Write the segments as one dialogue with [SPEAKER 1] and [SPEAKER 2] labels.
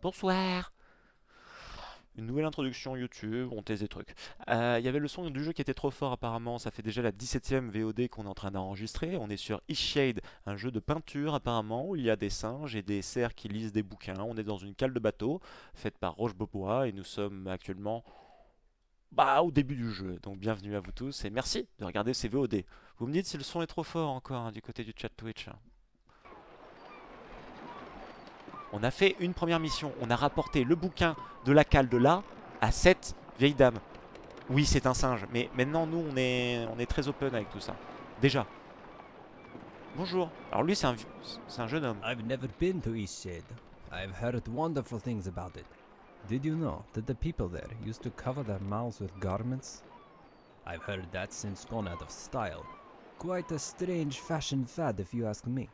[SPEAKER 1] Bonsoir. Une nouvelle introduction YouTube, on teste des trucs. Il y avait le son du jeu qui était trop fort apparemment, ça fait déjà la 17e VOD qu'on est en train d'enregistrer. On est sur Ishade, un jeu de peinture apparemment, où il y a des singes et des cerfs qui lisent des bouquins. On est dans une cale de bateau, faite par Roche-Beaubois, et nous sommes actuellement au début du jeu. Donc bienvenue à vous tous, et merci de regarder ces VOD. Vous me dites si le son est trop fort encore du côté du chat Twitch. On a fait une première mission, on a rapporté le bouquin de la cale de là à cette vieille dame. Oui, c'est un singe, mais maintenant nous on est très open avec tout ça. Déjà. Bonjour. Alors lui c'est un jeune homme.
[SPEAKER 2] I've never been to Eastshade. I've heard wonderful things about it. Did you know that the people there used to cover their mouths with garments? I've heard that's since gone out of style. Quite a strange fashion fad if you ask me.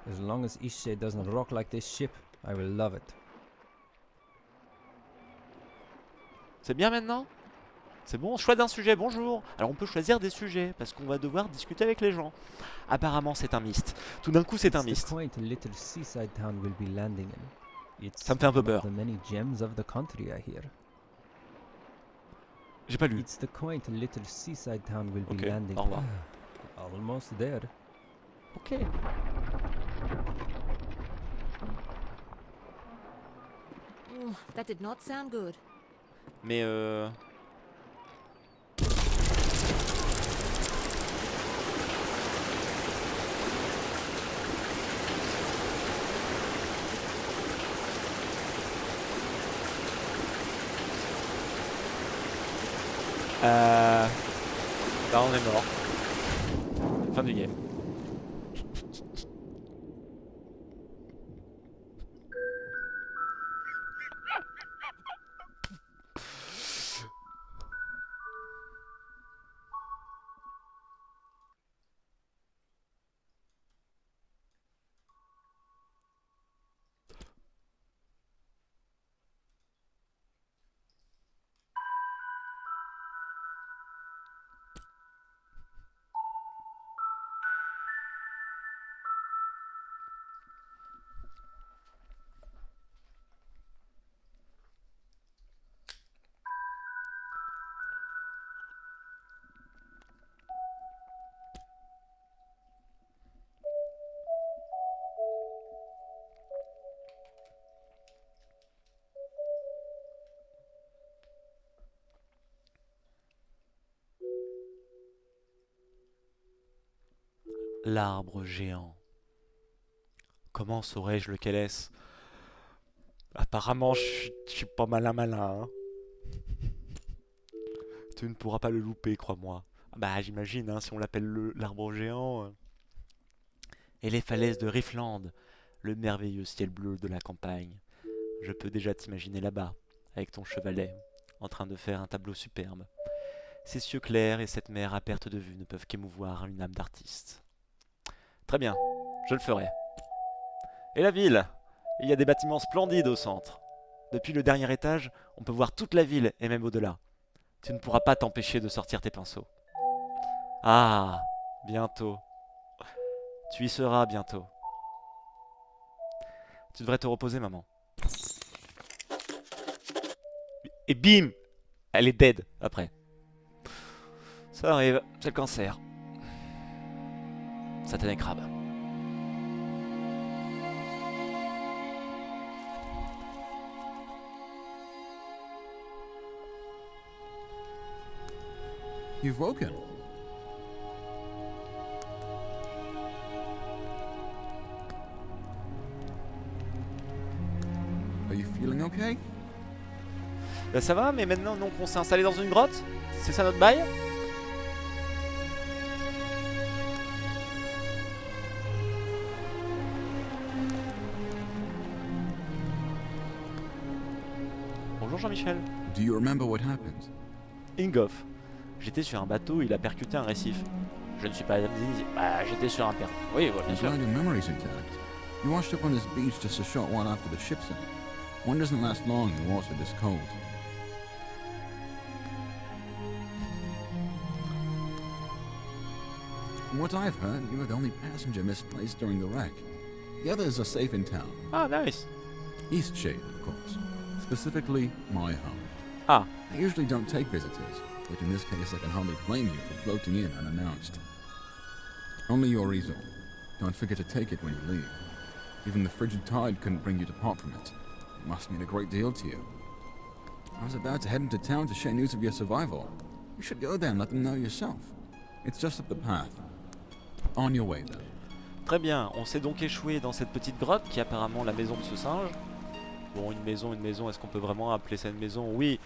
[SPEAKER 2] As long as Eastshade doesn't rock like this ship, I will love it.
[SPEAKER 1] C'est bien maintenant? C'est bon, choix d'un sujet, bonjour. Alors on peut choisir des sujets, parce qu'on va devoir discuter avec les gens. Apparemment c'est un mist. Tout d'un coup c'est un
[SPEAKER 2] It's the
[SPEAKER 1] mist.
[SPEAKER 2] quaint little seaside town we'll be landing in. It's
[SPEAKER 1] Ça me fait un peu
[SPEAKER 2] one of
[SPEAKER 1] peur.
[SPEAKER 2] the many gems of the country, I hear.
[SPEAKER 1] J'ai pas lu.
[SPEAKER 2] It's the quaint little seaside town we'll
[SPEAKER 1] Ok,
[SPEAKER 2] be landing
[SPEAKER 1] au revoir.
[SPEAKER 2] Almost there.
[SPEAKER 1] Ok.
[SPEAKER 3] Ooh, that did not sound good.
[SPEAKER 1] Mais Là on est mort. Fin du game. L'arbre géant. Comment saurais-je lequel est-ce? Apparemment, je suis pas malin. Hein. Tu ne pourras pas le louper, crois-moi. Bah, j'imagine, hein, si on l'appelle l'arbre géant. Et les falaises de Riffland, le merveilleux ciel bleu de la campagne. Je peux déjà t'imaginer là-bas, avec ton chevalet, en train de faire un tableau superbe. Ces cieux clairs et cette mer à perte de vue ne peuvent qu'émouvoir une âme d'artiste. Très bien, je le ferai. Et la ville? Il y a des bâtiments splendides au centre. Depuis le dernier étage, on peut voir toute la ville et même au-delà. Tu ne pourras pas t'empêcher de sortir tes pinceaux. Ah, bientôt. Tu y seras bientôt. Tu devrais te reposer, maman. Et bim! Elle est dead après. Ça arrive, c'est le cancer. Satané crabe.
[SPEAKER 4] You've woken. Are you feeling okay?
[SPEAKER 1] Bah ça va, mais maintenant donc on s'est installé dans une grotte? C'est ça notre bail? Bonjour Jean-Michel.
[SPEAKER 4] Do you remember what happened?
[SPEAKER 1] Ingolf. J'étais sur un bateau, il a percuté un récif. Je ne suis pas amnésique. Bah, j'étais sur un père. Oui, voilà, bien
[SPEAKER 4] I'm
[SPEAKER 1] sûr.
[SPEAKER 4] glad your memory's intact. You washed up on this beach just a short while after the ship sank. One doesn't last long in water this cold. From what I've heard, you were the only passenger misplaced during the wreck. The others are safe in town.
[SPEAKER 1] Ah, nice.
[SPEAKER 4] Eastshade, of course. Specifically, my home.
[SPEAKER 1] Ah,
[SPEAKER 4] I usually don't take visitors, but in this case I can hardly blame you for floating in unannounced. Only your easel. Don't forget to take it when you leave. Even the frigid tide couldn't bring you to part from it. It must mean a great deal to you. I was about to head into town to share news of your survival. You should go there and let them know yourself. It's just up the path. On your way, then.
[SPEAKER 1] très bien. On s'est donc échoué dans cette petite grotte qui est apparemment la maison de ce singe. Bon, une maison, est-ce qu'on peut vraiment appeler ça une maison? Oui.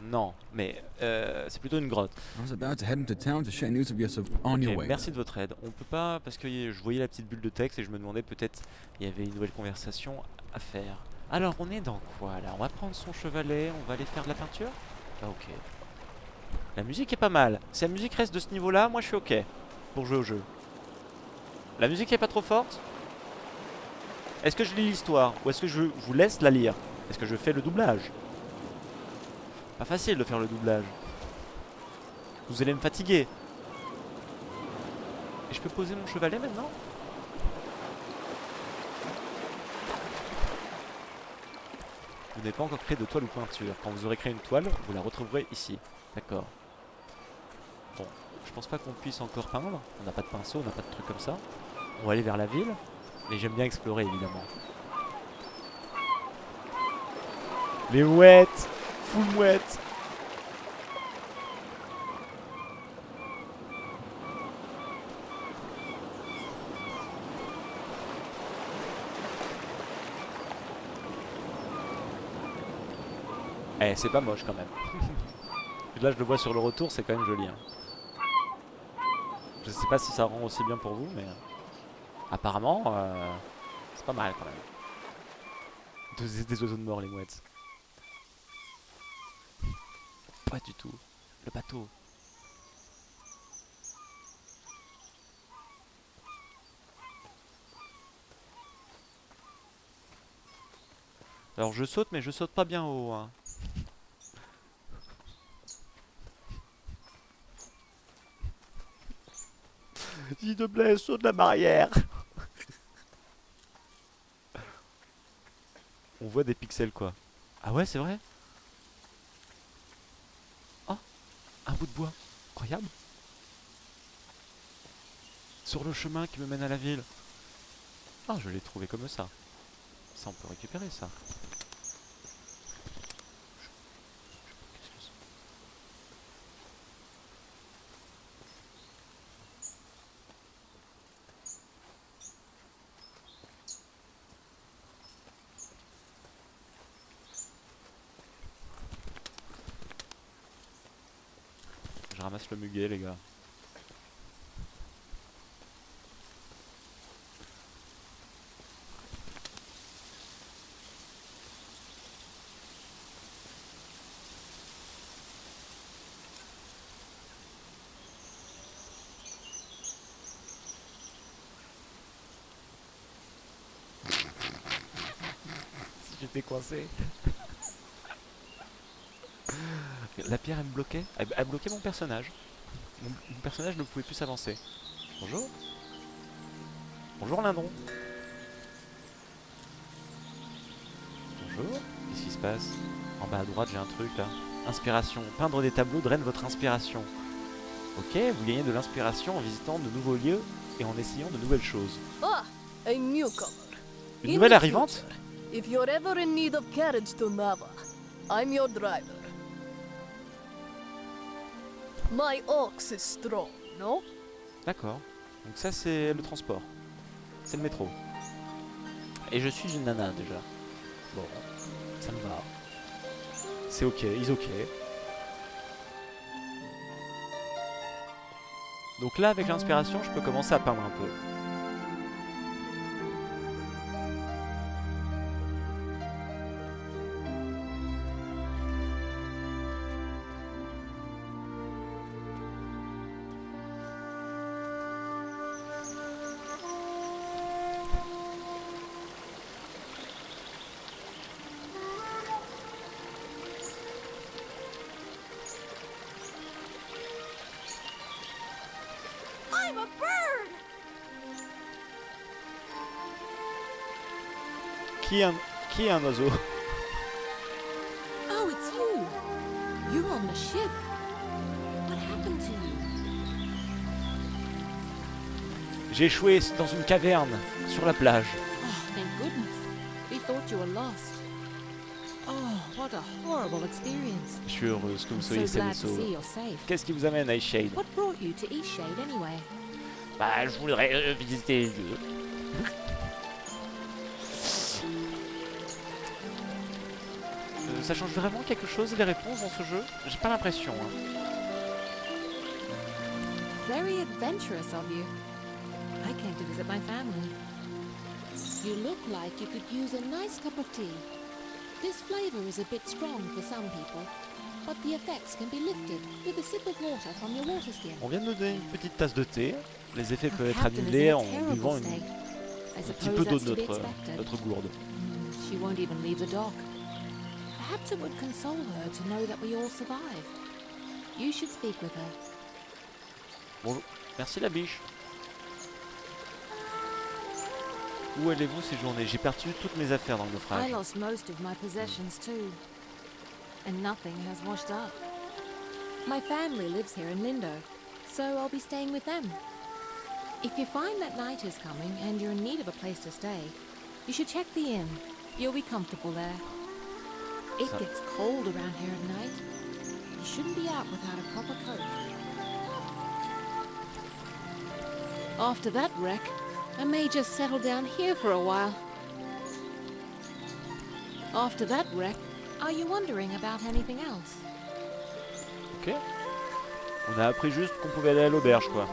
[SPEAKER 1] Non, mais c'est plutôt une grotte.
[SPEAKER 4] I was about to head into town to share news of your on your
[SPEAKER 1] Ok,
[SPEAKER 4] way.
[SPEAKER 1] merci de votre aide. On peut pas, parce que je voyais la petite bulle de texte et je me demandais peut-être il y avait une nouvelle conversation à faire. Alors, on est dans quoi là? On va prendre son chevalet, on va aller faire de la peinture? Ah, ok. La musique est pas mal. Si la musique reste de ce niveau-là, moi je suis ok pour jouer au jeu. La musique est pas trop forte? Est-ce que je lis l'histoire ou est-ce que je vous laisse la lire? Est-ce que je fais le doublage? Pas facile de faire le doublage. Vous allez me fatiguer. Et je peux poser mon chevalet maintenant? Vous n'avez pas encore créé de toile ou peinture. Quand vous aurez créé une toile, vous la retrouverez ici. D'accord. Bon, je pense pas qu'on puisse encore peindre. On n'a pas de pinceau, on n'a pas de trucs comme ça. On va aller vers la ville. Mais j'aime bien explorer évidemment. Les mouettes! Full mouettes! Eh, c'est pas moche quand même. Là, je le vois sur le retour, c'est quand même joli. Hein. Je sais pas si ça rend aussi bien pour vous, mais apparemment, c'est pas mal quand même. Des oiseaux de mort, les mouettes. Pas du tout. Le bateau. Alors je saute, mais je saute pas bien haut. Hein. S'il te plaît, saute la barrière. On voit des pixels quoi. Ah ouais, c'est vrai? Oh, un bout de bois. Incroyable. Sur le chemin qui me mène à la ville. Ah, je l'ai trouvé comme ça. Ça, on peut récupérer ça. Qu'est-ce que c'est? Je ramasse le muguet, les gars. Si j'étais coincé. La pierre, elle me bloquait. Elle bloquait mon personnage. Mon personnage ne pouvait plus s'avancer. Bonjour. Bonjour, Lindon. Bonjour. Qu'est-ce qui se passe? En bas à droite, j'ai un truc là. Inspiration. Peindre des tableaux draine votre inspiration. Ok, vous gagnez de l'inspiration en visitant de nouveaux lieux et en essayant de nouvelles choses.
[SPEAKER 5] Ah, a newcomer.
[SPEAKER 1] Une
[SPEAKER 5] In
[SPEAKER 1] nouvelle
[SPEAKER 5] the
[SPEAKER 1] arrivante?
[SPEAKER 5] future, if you're ever in need of carriage to Nava, I'm your driver. My ox is strong, no?
[SPEAKER 1] D'accord. Donc ça, c'est le transport. C'est le métro. Et je suis une nana déjà. Bon, ça me va. C'est ok, is ok. Donc là, avec l'inspiration, je peux commencer à peindre un peu.
[SPEAKER 3] I'm a bird!
[SPEAKER 1] Qui est un... Qui est un oiseau?
[SPEAKER 3] Oh, it's you. You're on the ship. What happened to you?
[SPEAKER 1] J'ai échoué dans une caverne, sur la plage.
[SPEAKER 3] Oh, thank goodness. We thought you were lost. Oh, what a horrible experience.
[SPEAKER 1] Je suis heureuse que vous
[SPEAKER 3] I'm
[SPEAKER 1] soyez
[SPEAKER 3] so
[SPEAKER 1] saine et
[SPEAKER 3] glad to see
[SPEAKER 1] sauve.
[SPEAKER 3] you're safe.
[SPEAKER 1] Qu'est-ce qui vous amène à Iceshade?
[SPEAKER 3] What brought you to Eastshade anyway?
[SPEAKER 1] Bah, je voudrais visiter les lieux. Ça change vraiment quelque chose les réponses dans ce jeu? J'ai pas l'impression. Hein.
[SPEAKER 3] Very adventurous of you. I came to visit my family. You look like you could use a nice cup of tea. This flavor is a bit strong for some people, but the effects can be lifted with a sip of water from your water skin.
[SPEAKER 1] On vient de nous donner une petite tasse de thé. Les effets
[SPEAKER 3] Our
[SPEAKER 1] peuvent être
[SPEAKER 3] captain is
[SPEAKER 1] annulés
[SPEAKER 3] in a
[SPEAKER 1] en
[SPEAKER 3] terrible
[SPEAKER 1] buvant
[SPEAKER 3] state. I
[SPEAKER 1] un petit
[SPEAKER 3] suppose
[SPEAKER 1] peu d'eau
[SPEAKER 3] that's
[SPEAKER 1] de
[SPEAKER 3] to be expected.
[SPEAKER 1] notre gourde.
[SPEAKER 3] She won't even leave the dock. Perhaps it would console her to know that we all survived. You should speak with her.
[SPEAKER 1] Bonjour. Merci la biche. Où allez-vous ces journées? J'ai perdu toutes mes affaires dans le
[SPEAKER 3] I
[SPEAKER 1] naufrage.
[SPEAKER 3] lost most of my possessions too, and nothing has washed up. My family lives here in Lindo, so I'll be staying with them. If you find that night is coming and you're in need of a place to stay, you should check the inn. You'll be comfortable there. It
[SPEAKER 1] So-
[SPEAKER 3] gets cold around here at night. You shouldn't be out without a proper coat. After that wreck, I may just settle down here for a while. After that wreck, are you wondering about anything else?
[SPEAKER 1] Ok. On a appris juste qu'on pouvait aller à l'auberge quoi.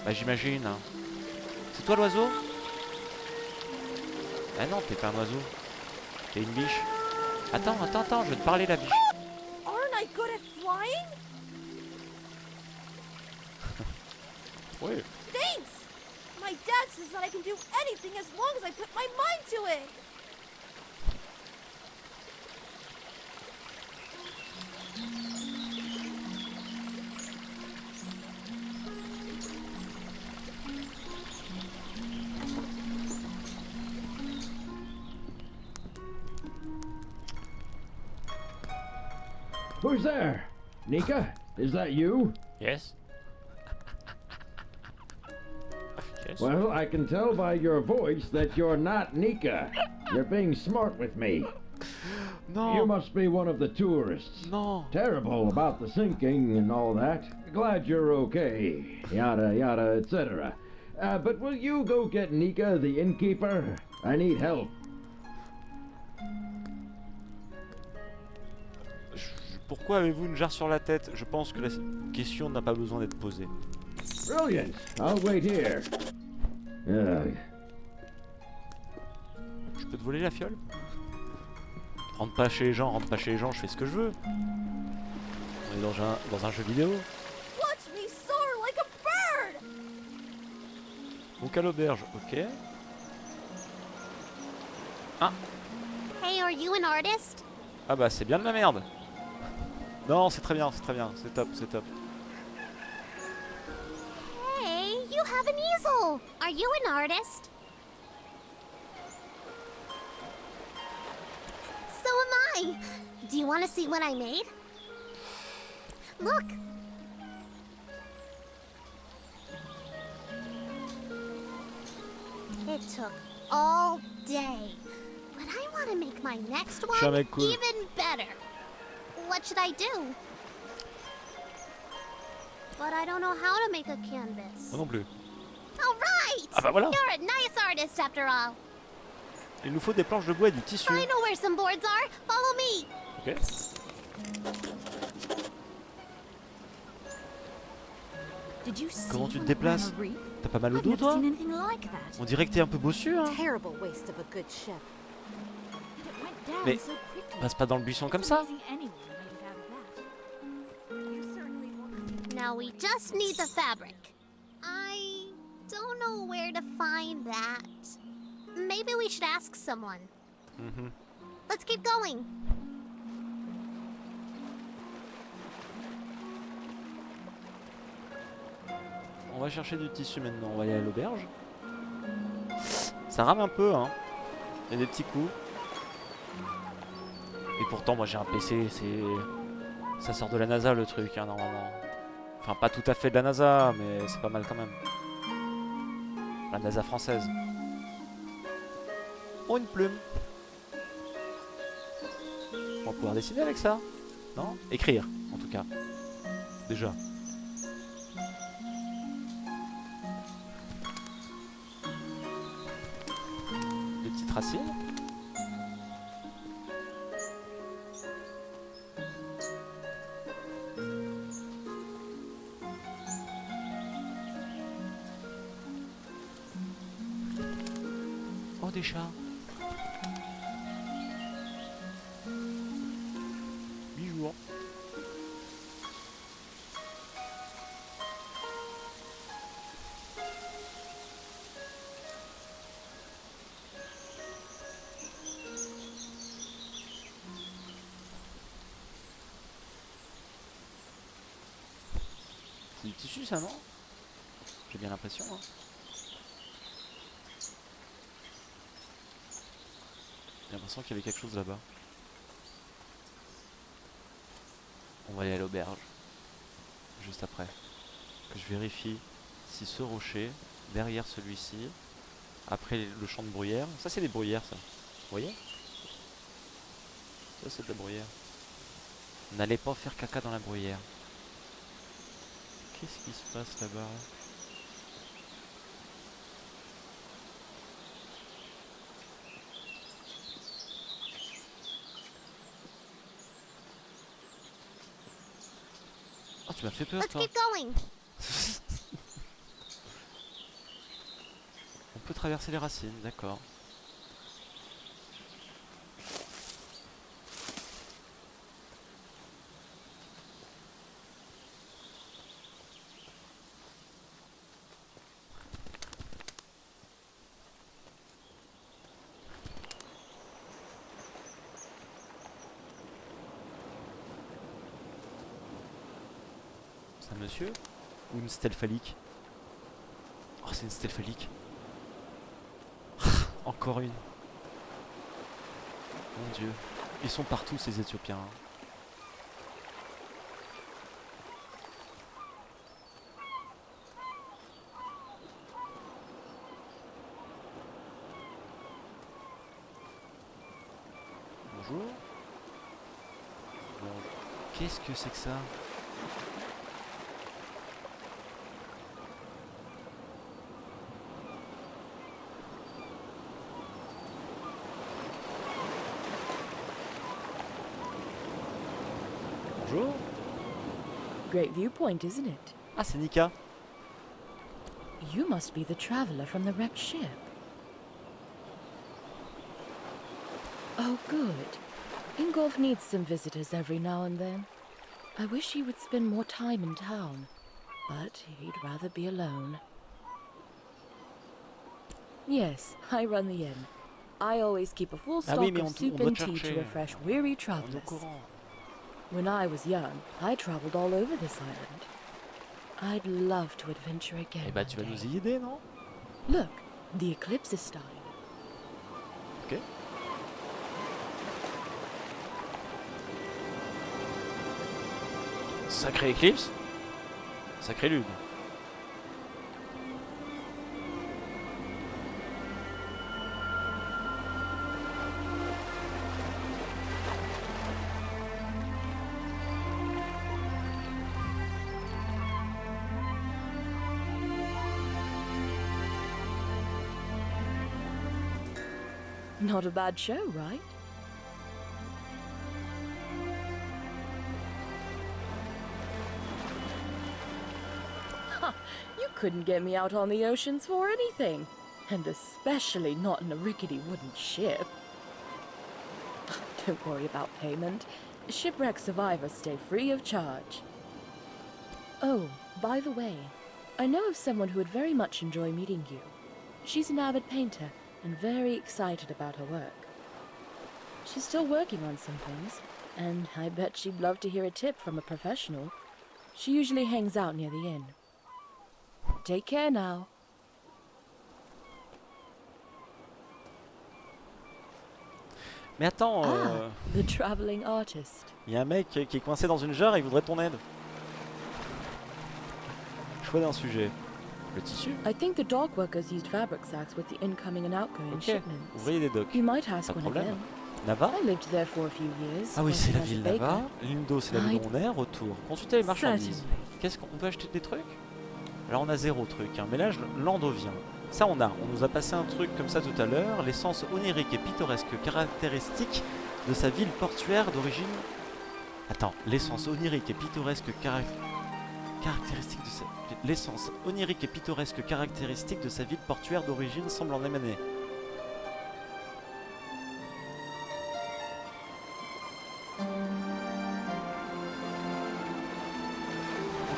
[SPEAKER 1] Bah j'imagine. Hein. C'est toi l'oiseau? Ah non, t'es pas un oiseau. T'es une biche. Attends, je vais te parler la biche.
[SPEAKER 5] Aren't I good at flying?
[SPEAKER 1] Oui.
[SPEAKER 5] Thanks! My dad says that I can do anything as long as I put my mind to it.
[SPEAKER 6] Who's there? Nika? Is that you?
[SPEAKER 1] Yes. Yes.
[SPEAKER 6] Well, I can tell by your voice that you're not Nika. You're being smart with me. You
[SPEAKER 1] Non.
[SPEAKER 6] must be one of the tourists.
[SPEAKER 1] Non.
[SPEAKER 6] Terrible about the sinking and all that. Glad you're okay. Yada yada, etc. But will you go get Nika, the innkeeper? I need help.
[SPEAKER 1] Pourquoi avez-vous une jarre sur la tête? Je pense que la question n'a pas besoin d'être posée.
[SPEAKER 6] Brilliant. I'll wait here. Ugh.
[SPEAKER 1] Je peux te voler la fiole? Rentre pas chez les gens, rentre pas chez les gens, je fais ce que je veux. On est dans un jeu vidéo.
[SPEAKER 5] Watch me soar like a bird!
[SPEAKER 1] Donc à l'auberge, ok.
[SPEAKER 7] Hey, are you an artist?
[SPEAKER 1] Ah bah c'est bien de la merde. Non, c'est très bien, c'est top, c'est top.
[SPEAKER 7] Hey, you have an easel. Are you an artist? So am I. Do you want to see what I made? Look. It took all day. But I want to make my next one
[SPEAKER 1] Jamais cool.
[SPEAKER 7] even better. What should I do? But I don't know how to make a canvas.
[SPEAKER 1] Moi non plus.
[SPEAKER 7] All right!
[SPEAKER 1] Ah bah voilà.
[SPEAKER 7] You're a nice artist after all.
[SPEAKER 1] Il nous faut des planches de bois et du tissu.
[SPEAKER 7] I know where some boards are. Follow me.
[SPEAKER 1] Ok.
[SPEAKER 8] Did you see
[SPEAKER 1] Comment tu te
[SPEAKER 8] one
[SPEAKER 1] déplaces?
[SPEAKER 8] on a reef?
[SPEAKER 1] T'as pas mal au
[SPEAKER 8] I've
[SPEAKER 1] dos
[SPEAKER 8] never
[SPEAKER 1] toi?
[SPEAKER 8] seen anything like that.
[SPEAKER 1] On dirait que t'es un peu bossu hein.
[SPEAKER 8] Terrible waste of a good ship. And it went down
[SPEAKER 1] Mais
[SPEAKER 8] so quickly.
[SPEAKER 1] passe pas dans le buisson comme
[SPEAKER 8] It's
[SPEAKER 1] ça.
[SPEAKER 8] amazing anyone made it out of that. You certainly won't.
[SPEAKER 7] Now we just need the fabric. I don't know where to find that. Maybe we should ask someone.
[SPEAKER 1] Mhm.
[SPEAKER 7] Let's keep going.
[SPEAKER 1] On va chercher du tissu maintenant, on va aller à l'auberge. Ça rame un peu hein. Il y a des petits coups. Et pourtant, moi j'ai un PC, ça sort de la NASA le truc, hein, normalement. Enfin, pas tout à fait de la NASA, mais c'est pas mal quand même. La NASA française. Oh, une plume. On va pouvoir dessiner avec ça. Non? Écrire, en tout cas. Déjà. Des petites racines. Oh, des chats. Bijoux. C'est du tissu ça, non? J'ai bien l'impression, hein. J'ai l'impression qu'il y avait quelque chose là-bas. On va aller à l'auberge. Juste après. Que je vérifie si ce rocher, derrière celui-ci, après le champ de bruyère. Ça c'est des bruyères ça. Vous voyez? Ça c'est de la bruyère. N'allez pas faire caca dans la bruyère. Qu'est-ce qui se passe là-bas? Oh, tu m'as fait peur,
[SPEAKER 7] Let's
[SPEAKER 1] toi.
[SPEAKER 7] keep going.
[SPEAKER 1] On peut traverser les racines, d'accord. C'est un monsieur? Ou une stèle phallique? Oh, c'est une stèle phallique. Encore une. Mon Dieu. Ils sont partout ces Éthiopiens. Hein. Bonjour. Bon. Qu'est-ce que c'est que ça? Bonjour.
[SPEAKER 9] Great viewpoint, isn't it?
[SPEAKER 1] Ah, c'est Nika.
[SPEAKER 9] You must be the traveler from the wrecked ship. Oh, good. Ingolf needs some visitors every now and then. I wish he would spend more time in town, but he'd rather be alone. Yes, I run the inn. I always keep a full stock
[SPEAKER 1] oui, mais
[SPEAKER 9] of
[SPEAKER 1] on
[SPEAKER 9] soup
[SPEAKER 1] doit
[SPEAKER 9] and
[SPEAKER 1] te
[SPEAKER 9] tea
[SPEAKER 1] chercher.
[SPEAKER 9] to refresh weary
[SPEAKER 1] On est au
[SPEAKER 9] travelers.
[SPEAKER 1] courant.
[SPEAKER 9] When I was young, I traveled all over this island. I'd love to adventure again.
[SPEAKER 1] Eh bah,
[SPEAKER 9] one
[SPEAKER 1] tu vas
[SPEAKER 9] day.
[SPEAKER 1] nous y aider, non?
[SPEAKER 9] Look, the eclipse is starting.
[SPEAKER 1] Ok. Sacré éclipse. Sacré lune.
[SPEAKER 9] Not a bad show, right? Ha! You couldn't get me out on the oceans for anything. And especially not in a rickety wooden ship. Don't worry about payment. Shipwreck survivors stay free of charge. Oh, by the way, I know of someone who would very much enjoy meeting you. She's an avid painter and very excited about her work. She's still working on some things, and I bet she'd love to hear a tip from a professional. She usually hangs out near the inn. Take care now.
[SPEAKER 1] Mais attends,
[SPEAKER 9] Ah, the traveling artist.
[SPEAKER 1] il y a un mec qui est coincé dans une jarre et il voudrait ton aide. Choix d'un sujet. Le tissu.
[SPEAKER 9] I think the dock workers used fabric sacks with the incoming and outgoing
[SPEAKER 1] Ok.
[SPEAKER 9] shipments.
[SPEAKER 1] Ouvrier des docks.
[SPEAKER 9] You might ask
[SPEAKER 1] Pas de
[SPEAKER 9] one
[SPEAKER 1] problème.
[SPEAKER 9] again.
[SPEAKER 1] Nava.
[SPEAKER 9] I lived there for a few years.
[SPEAKER 1] Ah oui, c'est la
[SPEAKER 9] working as a
[SPEAKER 1] ville
[SPEAKER 9] baker.
[SPEAKER 1] Nava. Lindo, c'est la ville où on est. Retour. Consultez les marchandises.
[SPEAKER 9] Certainly.
[SPEAKER 1] Qu'est-ce qu'on peut acheter des trucs? Alors on a 0 truc, hein. Mais là Landovien. Ça on nous a passé un truc comme ça tout à l'heure. L'essence onirique et pittoresque caractéristique de sa ville portuaire d'origine. Attends, l'essence onirique et pittoresque caractéristique de sa... L'essence onirique et pittoresque caractéristique de sa ville portuaire d'origine semble en émaner.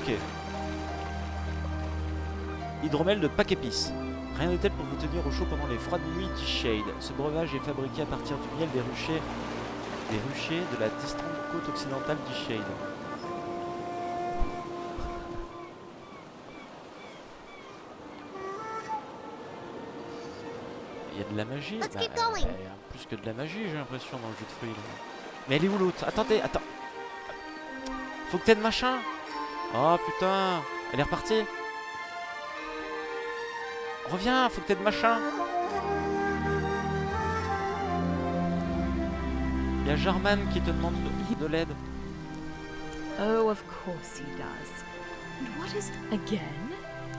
[SPEAKER 1] Ok. Hydromel de Pack-Épice. Rien de tel pour vous tenir au chaud pendant les froides nuits d'Ishade. Ce breuvage est fabriqué à partir du miel des ruchers de la distante côte occidentale d'Ishade. Il y a de la magie.
[SPEAKER 7] Let's keep
[SPEAKER 1] il y
[SPEAKER 7] going.
[SPEAKER 1] a plus que de la magie, j'ai l'impression, dans le jeu de fruits. Là. Mais elle est où l'autre? Attendez, attends. Faut que t'aies de machin. Oh putain, elle est repartie. Reviens, faut que t'aies de machin. Il y a Jarman qui te demande de l'aide.
[SPEAKER 9] Oh, of course he does. And what is... Again?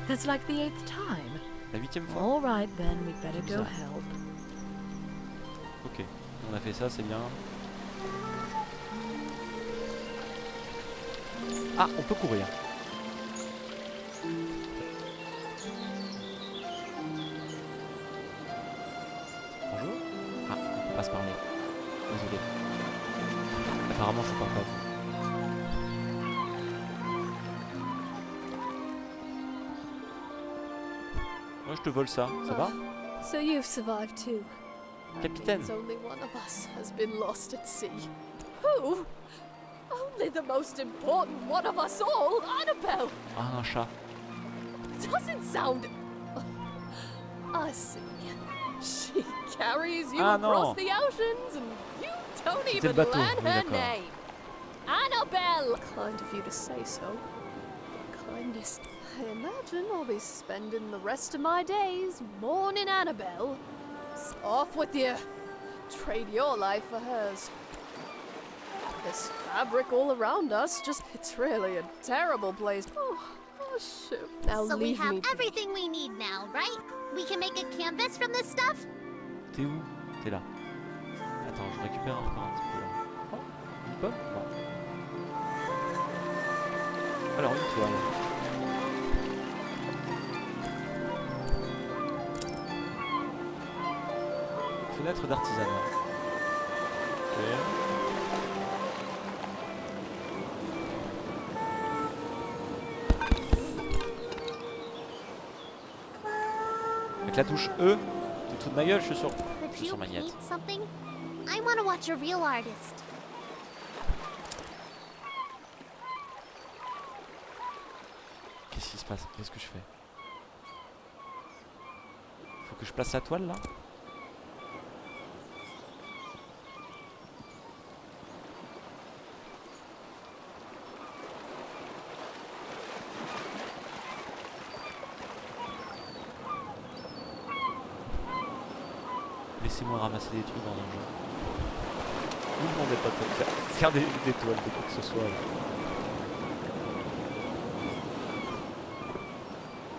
[SPEAKER 9] That's like the 8th time.
[SPEAKER 1] La 8e fois.
[SPEAKER 9] All right, then, we'd better
[SPEAKER 1] Comme
[SPEAKER 9] go
[SPEAKER 1] ça.
[SPEAKER 9] help.
[SPEAKER 1] Ok, on a fait ça, c'est bien. Ah, on peut courir. Bonjour. Ah, on peut pas se parler. Désolé. Apparemment, je parle pas à vous. Moi, je te vole ça. Ça va?
[SPEAKER 5] So you've survived too.
[SPEAKER 1] Capitaine.
[SPEAKER 5] Means only one of us has been lost at sea. Who? Only the most important one of us all, Annabelle.
[SPEAKER 1] Ah, un chat.
[SPEAKER 5] Doesn't sound. I see. She carries you
[SPEAKER 1] Ah,
[SPEAKER 5] across
[SPEAKER 1] non.
[SPEAKER 5] the oceans, and you don't
[SPEAKER 1] C'était le
[SPEAKER 5] even
[SPEAKER 1] bateau,
[SPEAKER 5] learn
[SPEAKER 1] oui,
[SPEAKER 5] her
[SPEAKER 1] d'accord.
[SPEAKER 5] name. Annabelle. Kind of you to say so. The kindest. I imagine I'll be spending the rest of my days mourning Annabelle. So off with you. Trade your life for hers. This fabric all around us, it's really a terrible place. Oh, shit. Now
[SPEAKER 7] So we
[SPEAKER 5] leave
[SPEAKER 7] have
[SPEAKER 5] me be.
[SPEAKER 7] everything we need now, right? We can make a canvas from this stuff?
[SPEAKER 1] T'es où? T'es là. Attends, je récupère encore un petit peu là. Oh, une pomme? Non. Alors, une toile. Fenêtre d'artisanat. Ok. Avec la touche E, tu te fous de ma gueule, je suis sur
[SPEAKER 7] Could you
[SPEAKER 1] magnète.
[SPEAKER 7] paint something? I want to watch a real artist.
[SPEAKER 1] Qu'est-ce qui se passe? Qu'est-ce que je fais? Faut que je place la toile là? Laissez-moi ramasser des trucs dans un jeu. Ne me demandez pas de faire des toiles, de quoi que ce soit. là.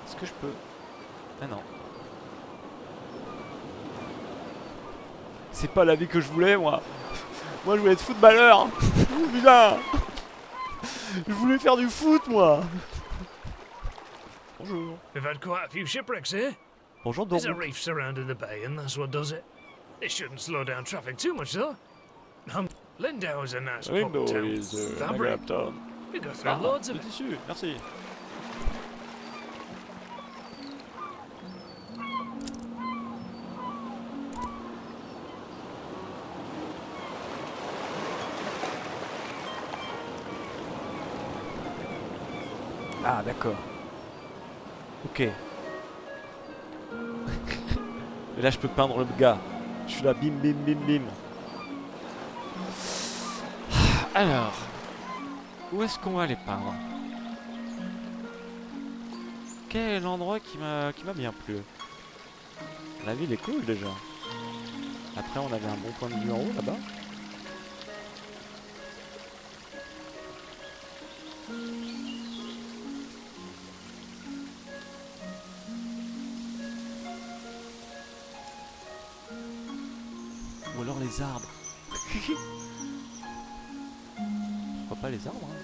[SPEAKER 1] Est-ce que je peux? Ah non. C'est pas la vie que je voulais, moi. Moi, je voulais être footballeur. Putain. Je voulais faire du foot, moi. Bonjour.
[SPEAKER 10] We've had quite a few shipwrecks here.
[SPEAKER 1] Bonjour,
[SPEAKER 10] There's a
[SPEAKER 1] Doron.
[SPEAKER 10] reef surrounding the bay, and that's what does it. This shouldn't slow down traffic too much, though. Lindauer's a nice pub
[SPEAKER 1] Rainbow
[SPEAKER 10] town.
[SPEAKER 1] is
[SPEAKER 10] Fabric.
[SPEAKER 1] agréable town.
[SPEAKER 10] We go through
[SPEAKER 1] Ah,
[SPEAKER 10] loads of
[SPEAKER 1] le
[SPEAKER 10] it.
[SPEAKER 1] tissu, merci. Ah, d'accord. Ok. Et là, je peux peindre le gars. Je suis là, bim, bim, bim, bim. Alors, où est-ce qu'on va les peindre? Quel est l'endroit qui m'a bien plu? La ville est cool déjà. Après, on avait un bon point de vue en haut là-bas. Ou alors les arbres. Pourquoi pas les arbres, hein?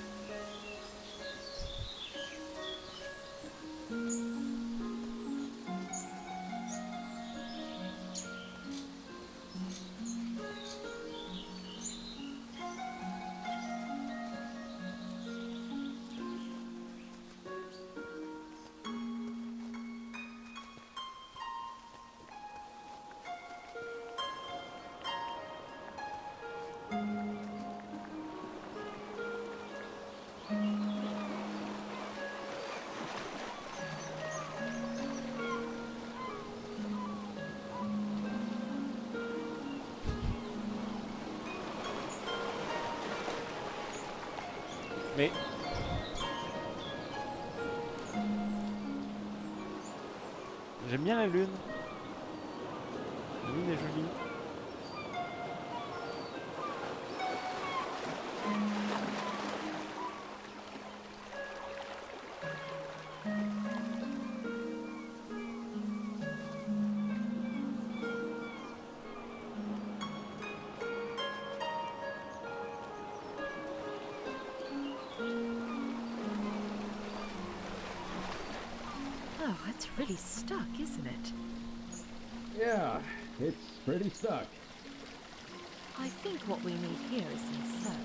[SPEAKER 1] Mais j'aime bien la lune. La lune est jolie.
[SPEAKER 9] Oh, it's really stuck, isn't it?
[SPEAKER 6] Yeah, it's pretty stuck.
[SPEAKER 9] I think what we need here is some soap.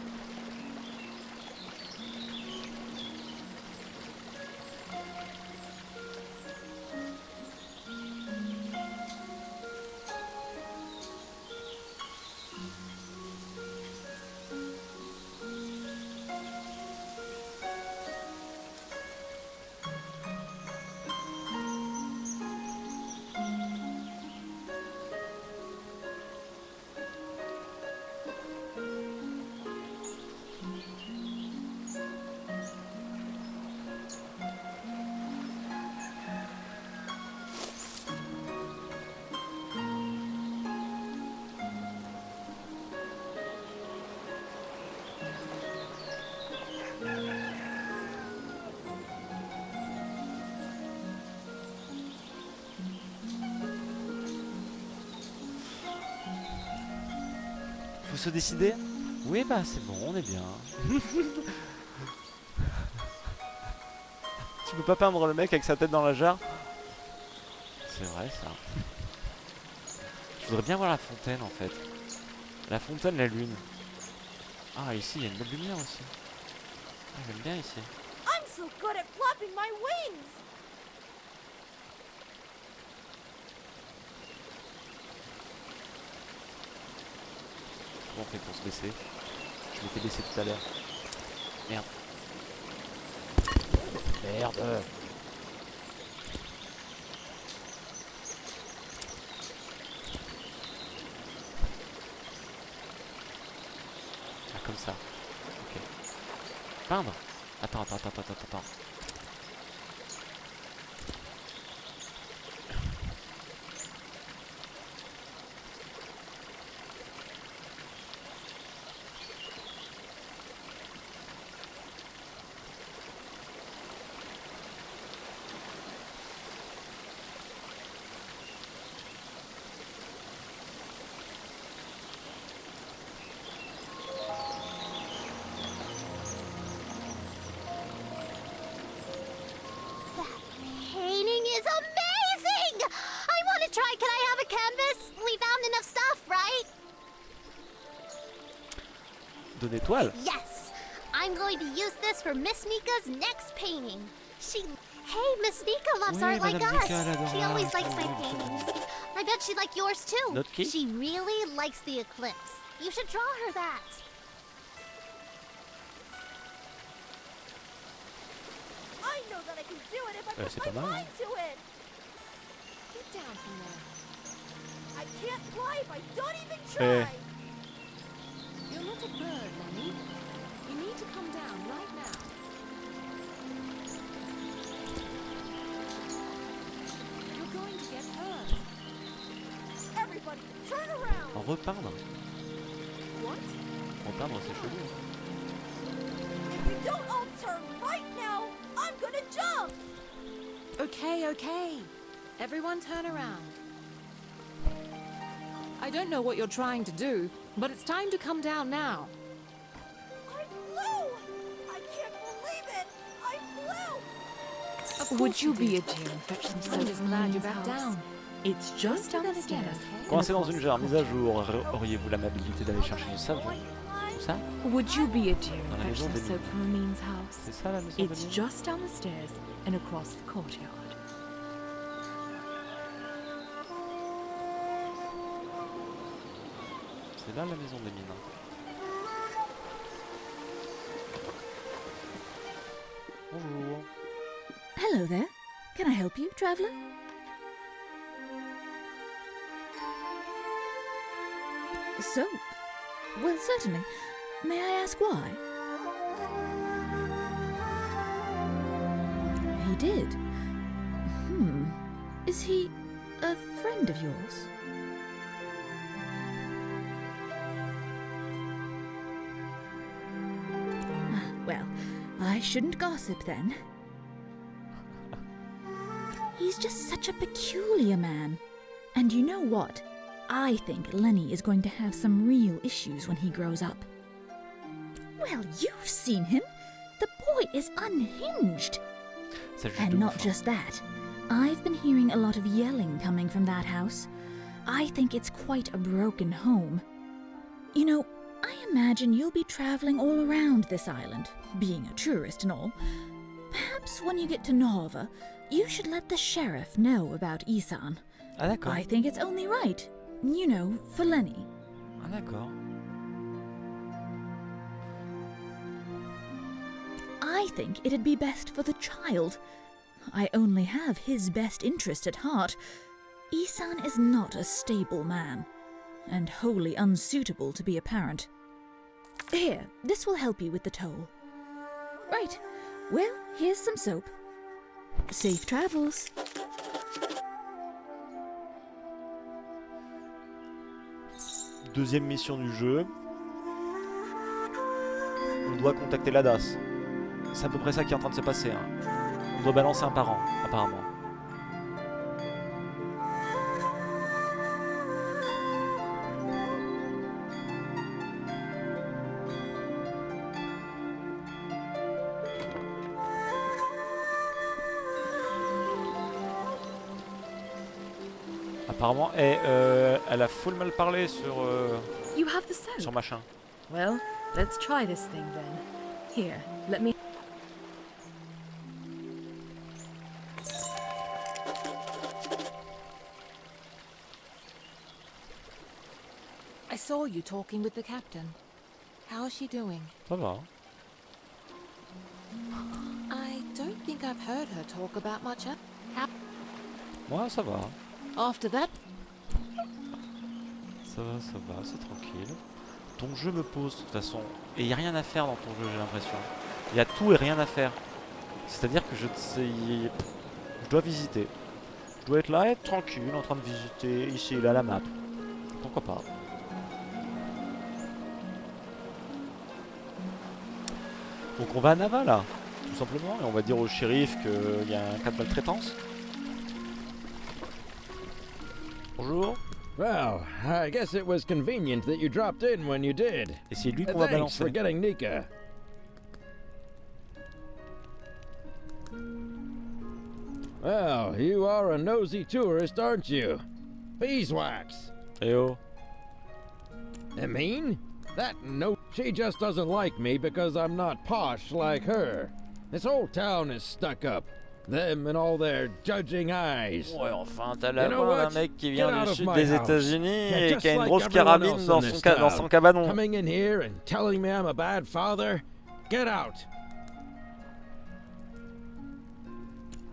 [SPEAKER 1] Faut se décider? Oui, bah c'est bon, on est bien. Tu peux pas peindre le mec avec sa tête dans la jarre? C'est vrai ça. Je voudrais bien voir la fontaine en fait. La fontaine, la lune. Ah, ici il y a une belle lumière aussi. Ah, j'aime bien ici.
[SPEAKER 8] I'm so good at flapping my wings!
[SPEAKER 1] Comment on fait pour se baisser? Je m'étais baissé tout à l'heure. Merde. Merde. Ah, comme ça. Ok. Peindre? Attends.
[SPEAKER 7] Painting is amazing! I want to try. Can I have a canvas? We found enough stuff, right?
[SPEAKER 1] De l'étoile?
[SPEAKER 7] Yes. I'm going to use this for Miss Nika's next painting. Hey, Miss Nika loves
[SPEAKER 1] Oui,
[SPEAKER 7] art like
[SPEAKER 1] Madame
[SPEAKER 7] us.
[SPEAKER 1] Nika, elle adore
[SPEAKER 7] She
[SPEAKER 1] l'art.
[SPEAKER 7] always likes my paintings. I bet she'd like yours too.
[SPEAKER 1] Notre qui?
[SPEAKER 7] She really likes the eclipse. You should draw her that.
[SPEAKER 8] I know that I can do it if I
[SPEAKER 1] c'est
[SPEAKER 8] put
[SPEAKER 1] pas
[SPEAKER 8] my
[SPEAKER 1] mal,
[SPEAKER 8] mind to it!
[SPEAKER 3] Get down from there.
[SPEAKER 8] I can't fly if I don't even
[SPEAKER 1] Eh.
[SPEAKER 8] try! You
[SPEAKER 1] repeindre.
[SPEAKER 8] What?
[SPEAKER 1] Repeindre ses cheveux.
[SPEAKER 8] If you don't all turn right now, I'm gonna jump!
[SPEAKER 3] Okay, okay. Everyone turn around. I don't know what you're trying to do, but it's time to come down now.
[SPEAKER 8] I'm blue! I can't believe it! I'm blue!
[SPEAKER 3] Of
[SPEAKER 9] Would
[SPEAKER 3] course
[SPEAKER 9] you
[SPEAKER 3] did.
[SPEAKER 9] be a dear and fetch some
[SPEAKER 3] I'm
[SPEAKER 9] soda
[SPEAKER 3] just
[SPEAKER 9] from
[SPEAKER 3] glad you're
[SPEAKER 9] Lean's
[SPEAKER 3] back
[SPEAKER 9] house?
[SPEAKER 3] down.
[SPEAKER 9] It's just
[SPEAKER 3] Don't
[SPEAKER 9] down
[SPEAKER 3] do
[SPEAKER 9] the
[SPEAKER 3] that again,
[SPEAKER 9] stairs.
[SPEAKER 3] okay?
[SPEAKER 1] Coincé dans une jarre mise à jour, auriez-vous l'amabilité d'aller chercher du savon? Où ça?
[SPEAKER 9] Would you be a dear
[SPEAKER 1] Dans
[SPEAKER 9] and
[SPEAKER 1] la
[SPEAKER 9] fetch
[SPEAKER 1] maison
[SPEAKER 9] some
[SPEAKER 1] d'Emile.
[SPEAKER 9] soap from Amin's house?
[SPEAKER 1] C'est ça la maison
[SPEAKER 9] It's
[SPEAKER 1] d'Emile?
[SPEAKER 9] just down the stairs and across the courtyard.
[SPEAKER 1] C'est là la maison d'Emile. Bonjour.
[SPEAKER 11] Hello there. Can I help you, traveller? Soap? Well, certainly. May I ask why? He did. Is he a friend of yours? Well, I shouldn't gossip then. He's just such a peculiar man. And you know what? I think Lenny is going to have some real issues when he grows up. Well, you've seen him. The boy is unhinged.
[SPEAKER 1] C'est juste
[SPEAKER 11] And
[SPEAKER 1] de
[SPEAKER 11] not
[SPEAKER 1] ouf, hein.
[SPEAKER 11] just that. I've been hearing a lot of yelling coming from that house. I think it's quite a broken home. You know, I imagine you'll be traveling all around this island, being a tourist and all. Perhaps when you get to Nova, you should let the sheriff know about Isan.
[SPEAKER 1] Ah d'accord.
[SPEAKER 11] I think it's only right, you know, for Lenny.
[SPEAKER 1] Ah d'accord.
[SPEAKER 11] I think it'd be best for the child. I only have his best interest at heart. Isan is not a stable man, and wholly unsuitable to be a parent. Here, this will help you with the toll. Right, well, here's some soap. Safe travels.
[SPEAKER 1] Deuxième mission du jeu. On doit contacter la DAS. C'est à peu près ça qui est en train de se passer. Hein. On doit balancer un parent, apparemment. Apparemment, elle a full mal parlé sur
[SPEAKER 9] You have the soap?
[SPEAKER 1] sur machin.
[SPEAKER 9] Well, let's try this thing then. Here, let me...
[SPEAKER 3] I saw you talking with the captain. How's she doing?
[SPEAKER 1] Ça va.
[SPEAKER 3] I don't think I've heard her talk about much.
[SPEAKER 1] Moi, ça va.
[SPEAKER 3] After that,
[SPEAKER 1] Ça va, c'est tranquille. Ton jeu me pose de toute façon. Et il n'y a rien à faire dans ton jeu, j'ai l'impression. Il y a tout et rien à faire. C'est-à-dire que je dois visiter. Je dois être là, être tranquille, en train de visiter ici et là la map. Pourquoi pas. Donc on va à Nava là, tout simplement, et on va dire au shérif qu'il y a un cas de maltraitance. Bonjour.
[SPEAKER 6] Well, I guess it was convenient that you dropped in when you did.
[SPEAKER 1] Et c'est lui qu'on va
[SPEAKER 6] Thanks for
[SPEAKER 1] balancer.
[SPEAKER 6] getting Nika. Well, you are a nosy tourist, aren't you? Beeswax.
[SPEAKER 1] Eh oh.
[SPEAKER 6] Mean? That no, she just doesn't like me because I'm not posh like her. This whole town is stuck up. Them and all their judging eyes.
[SPEAKER 1] Ouais, enfin, t'as la
[SPEAKER 6] You know
[SPEAKER 1] voix d'un
[SPEAKER 6] what?
[SPEAKER 1] mec qui
[SPEAKER 6] Get
[SPEAKER 1] vient
[SPEAKER 6] out
[SPEAKER 1] du
[SPEAKER 6] of
[SPEAKER 1] sud
[SPEAKER 6] my
[SPEAKER 1] des
[SPEAKER 6] house.
[SPEAKER 1] États-Unis
[SPEAKER 6] Yeah,
[SPEAKER 1] et
[SPEAKER 6] just
[SPEAKER 1] qui a une
[SPEAKER 6] like
[SPEAKER 1] grosse
[SPEAKER 6] everyone
[SPEAKER 1] carabine
[SPEAKER 6] else
[SPEAKER 1] dans
[SPEAKER 6] in this
[SPEAKER 1] dans
[SPEAKER 6] town.
[SPEAKER 1] son cabanon.
[SPEAKER 6] Coming in here and telling me I'm a bad father? Get out.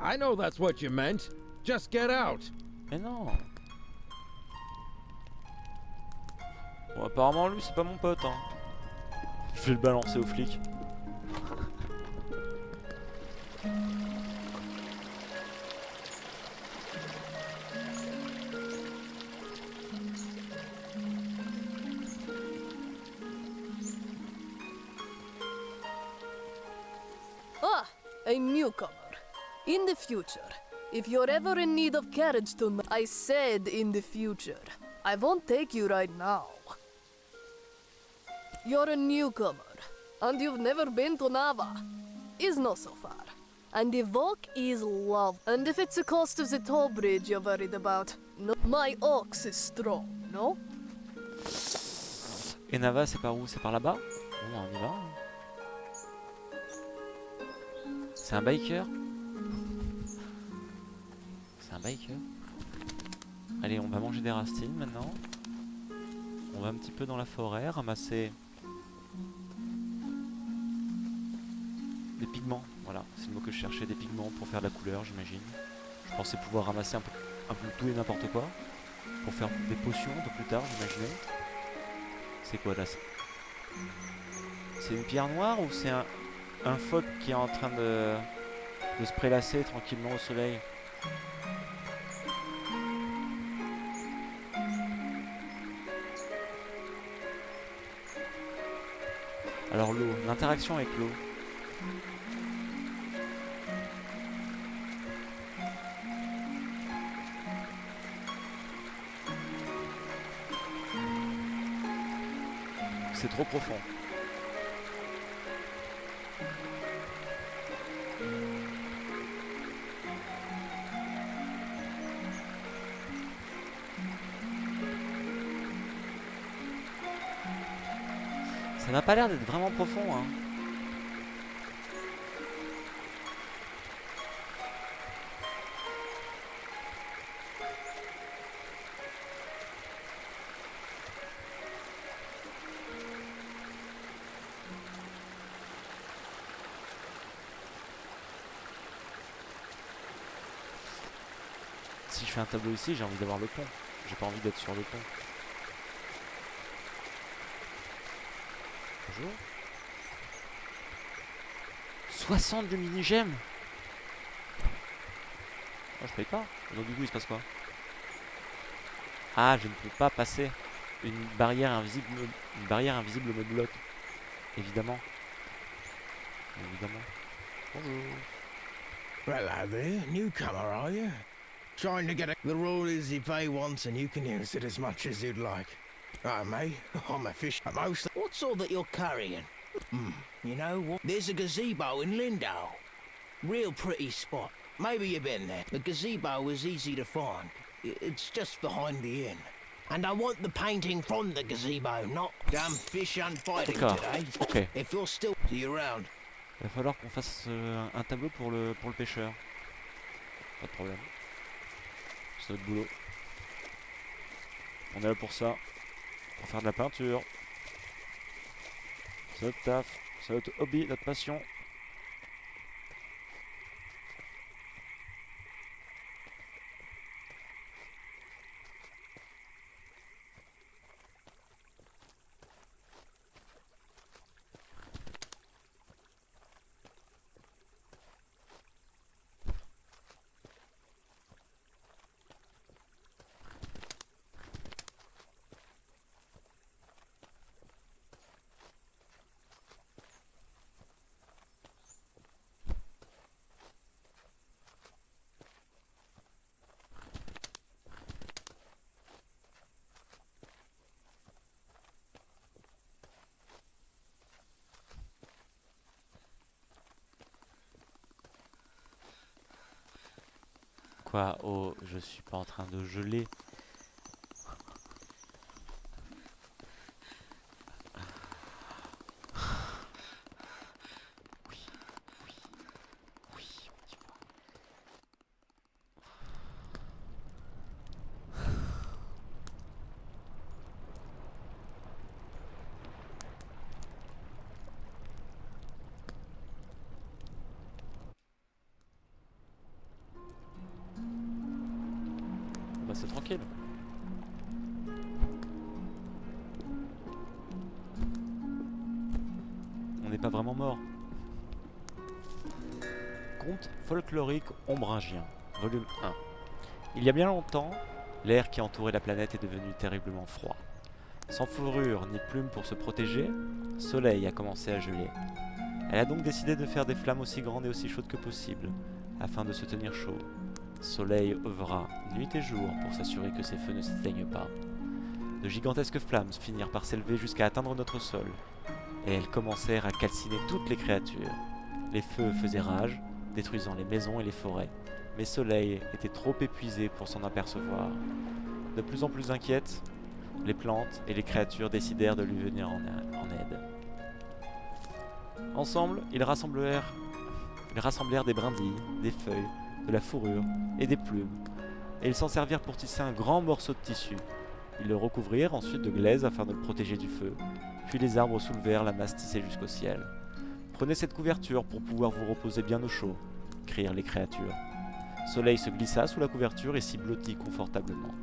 [SPEAKER 6] I know that's what you meant. Just get out.
[SPEAKER 1] Mais non. Bon, apparemment, lui, c'est pas mon pote. Hein. Je vais le balancer aux flics.
[SPEAKER 5] a newcomer. In the future, if you're ever in need of carriage tonight, I said in the future. I won't take you right now. You're a newcomer, and you've never been to Nava. Is not so far. And the walk is love. And if it's the cost of the toll bridge you're worried about, no, my ox is strong, no?
[SPEAKER 1] Et Nava, c'est par où? C'est par là-bas? Bon, on y va. C'est un biker? C'est un biker? Allez, on va manger des racines maintenant. On va un petit peu dans la forêt, ramasser des pigments. Voilà, c'est le mot que je cherchais, des pigments pour faire de la couleur, j'imagine. Je pensais pouvoir ramasser un peu tout et n'importe quoi pour faire des potions un peu plus tard, j'imaginais. C'est quoi là? C'est une pierre noire ou c'est un phoque qui est en train de se prélasser tranquillement au soleil? Alors l'eau, l'interaction avec l'eau. C'est trop profond. Ça n'a pas l'air d'être vraiment profond, hein. Si je fais un tableau ici, j'ai envie d'avoir le pont. J'ai pas envie d'être sur le pont. Bonjour. 60 de mini-gemmes. Oh, je paye pas. Donc du coup il se passe quoi? Ah, je ne peux pas passer. Une barrière invisible me bloque. Évidemment. Évidemment. Bonjour.
[SPEAKER 12] Hello there, newcomer, are you? Trying to get the rule is you pay once and you can use it as much as you'd like. Right, mate, I'm a fish at most. What's all that you're carrying? You know what? There's a gazebo in Lindau. Real pretty spot. Maybe you've been there. The gazebo is easy to find. It's just behind the inn. And I want the painting from the gazebo, not damn fish and fighting today.
[SPEAKER 1] Ok.
[SPEAKER 12] If you're still around.
[SPEAKER 1] Il va falloir qu'on fasse un tableau pour le pêcheur. Pas de problème. C'est notre boulot. On est là pour ça. Pour faire de la peinture. C'est notre taf. C'est notre hobby, notre passion. Quoi? Oh, je suis pas en train de geler. C'est tranquille. On n'est pas vraiment mort. Conte folklorique ombringien, volume 1. Il y a bien longtemps, l'air qui entourait la planète est devenu terriblement froid. Sans fourrure ni plume pour se protéger, Soleil a commencé à geler. Elle a donc décidé de faire des flammes aussi grandes et aussi chaudes que possible, afin de se tenir chaud. Soleil œuvra nuit et jour pour s'assurer que ces feux ne s'éteignent pas. De gigantesques flammes finirent par s'élever jusqu'à atteindre notre sol, et elles commencèrent à calciner toutes les créatures. Les feux faisaient rage, détruisant les maisons et les forêts, mais Soleil était trop épuisé pour s'en apercevoir. De plus en plus inquiète, les plantes et les créatures décidèrent de lui venir en aide. Ensemble, ils rassemblèrent des brindilles, des feuilles, de la fourrure et des plumes, et ils s'en servirent pour tisser un grand morceau de tissu. Ils le recouvrirent ensuite de glaise afin de le protéger du feu, puis les arbres soulevèrent la masse tissée jusqu'au ciel. « Prenez cette couverture pour pouvoir vous reposer bien au chaud », crièrent les créatures. Soleil se glissa sous la couverture et s'y blottit confortablement.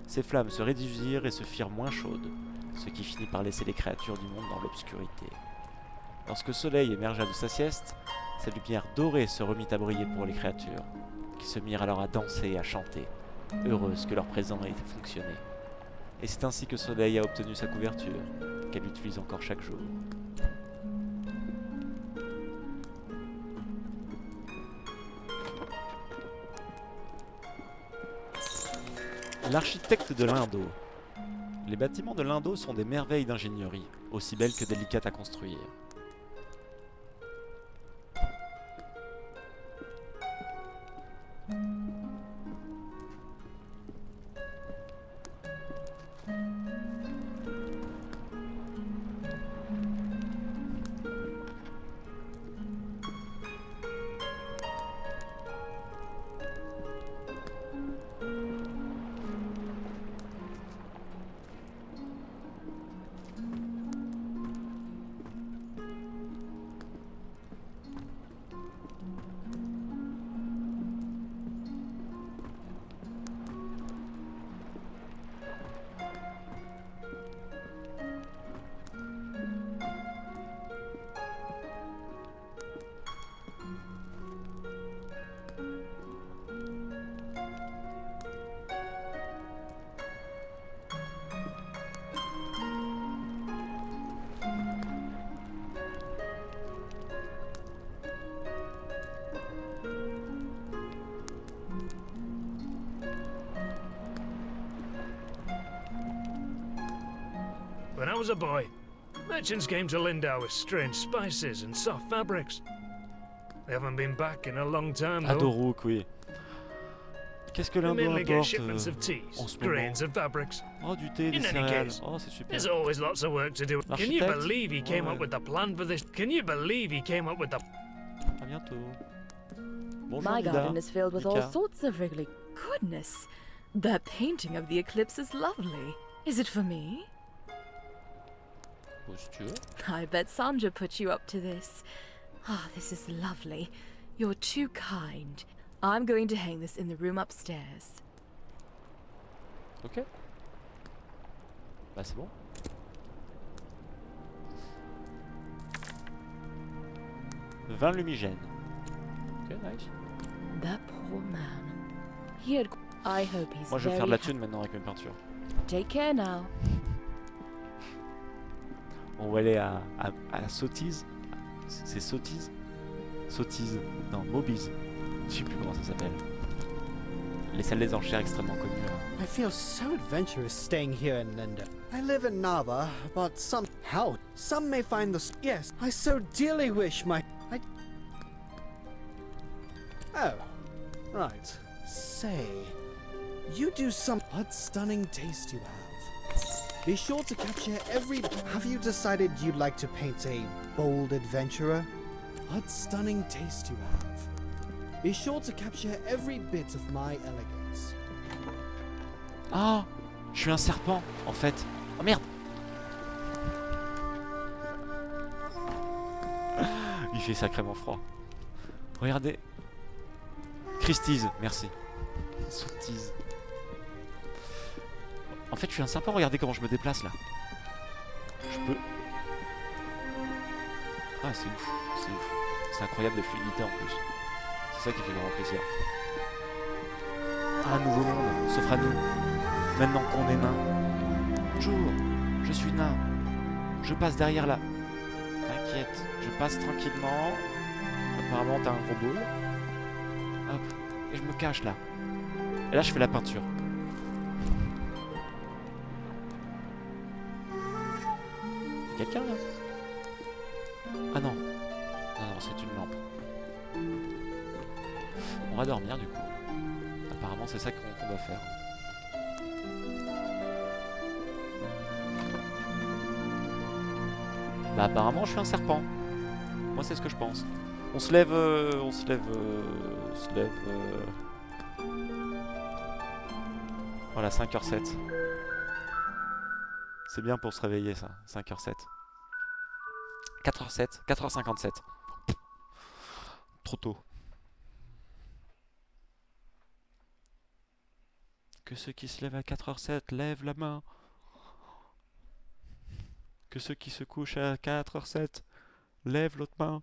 [SPEAKER 1] Ces flammes se réduisirent et se firent moins chaudes, ce qui finit par laisser les créatures du monde dans l'obscurité. Lorsque Soleil émergea de sa sieste, sa lumière dorée se remit à briller pour les créatures, qui se mirent alors à danser et à chanter, heureuses que leur présent ait fonctionné. Et c'est ainsi que Soleil a obtenu sa couverture, qu'elle utilise encore chaque jour. L'architecte de l'Indo. Les bâtiments de l'Indo sont des merveilles d'ingénierie, aussi belles que délicates à construire.
[SPEAKER 10] When I was a boy, merchants came to Lindau with strange spices and soft fabrics. They haven't been back in a long time, though.
[SPEAKER 1] Adoruk, oui. Qu'est-ce que
[SPEAKER 10] We
[SPEAKER 1] l'Indo
[SPEAKER 10] mainly get
[SPEAKER 1] importe
[SPEAKER 10] shipments of
[SPEAKER 1] en
[SPEAKER 10] teas,
[SPEAKER 1] ce moment?
[SPEAKER 10] grains and fabrics.
[SPEAKER 1] Oh, du thé, des
[SPEAKER 10] In any
[SPEAKER 1] céréales.
[SPEAKER 10] case,
[SPEAKER 1] Oh, c'est super.
[SPEAKER 10] there's always lots of work to do. Can you
[SPEAKER 1] L'architecte?
[SPEAKER 10] believe he came up with the plan for this? Can you believe he came up with the...
[SPEAKER 1] À bientôt. Bonjour,
[SPEAKER 9] My
[SPEAKER 1] Nida.
[SPEAKER 9] garden is filled with all
[SPEAKER 1] Mika.
[SPEAKER 9] sorts of wriggly goodness. The painting of the eclipse is lovely. Is it for me?
[SPEAKER 1] Oh, si tu veux.
[SPEAKER 9] I bet Sandra put you up to this. Ah, this is lovely. You're too kind. I'm going to hang this in the room upstairs.
[SPEAKER 1] Ok. Bah c'est bon. Vin lumigène. Ok, nice.
[SPEAKER 9] That poor man. He had... I hope he's
[SPEAKER 1] Moi je vais
[SPEAKER 9] very
[SPEAKER 1] faire de la thune maintenant avec mes peintures.
[SPEAKER 9] Take care now.
[SPEAKER 1] On va aller à la Sottise. C'est Sottise? Sottise. Non, Mobi's. Je sais plus comment ça s'appelle. Les salles des enchères extrêmement connues.
[SPEAKER 13] I feel so adventurous staying here in Linda. I live in Nava, but some may find this. Yes, I so dearly wish Oh, right. Say, you do some what stunning taste you have. Be sure to capture every. Have you decided you'd like to paint a bold adventurer? What stunning taste you have. Be sure to capture every bit of my elegance.
[SPEAKER 1] Ah, je suis un serpent en fait. Oh merde. Il fait sacrément froid. Regardez. Christise, merci. Sottise. En fait, je suis un serpent. Regardez comment je me déplace là. Je peux. Ah, c'est ouf. C'est ouf. C'est incroyable de fluidité en plus. C'est ça qui fait vraiment plaisir. Un nouveau monde s'offre à nous. Maintenant qu'on est nain. Bonjour, je suis nain. Je passe derrière la T'inquiète, je passe tranquillement. Apparemment, t'as un gros boule. Hop, et je me cache là. Et là, je fais la peinture. Y'a quelqu'un là? Ah non. Non, non, c'est une lampe. On va dormir du coup. Apparemment, c'est ça qu'on doit faire. Bah apparemment, je suis un serpent. Moi, c'est ce que je pense. On se lève... Voilà, 5h07. C'est bien pour se réveiller, ça. 5h07. 4h07. 4h57. Trop tôt. Que ceux qui se lèvent à 4h07 lèvent la main. Que ceux qui se couchent à 4h07 lèvent l'autre main.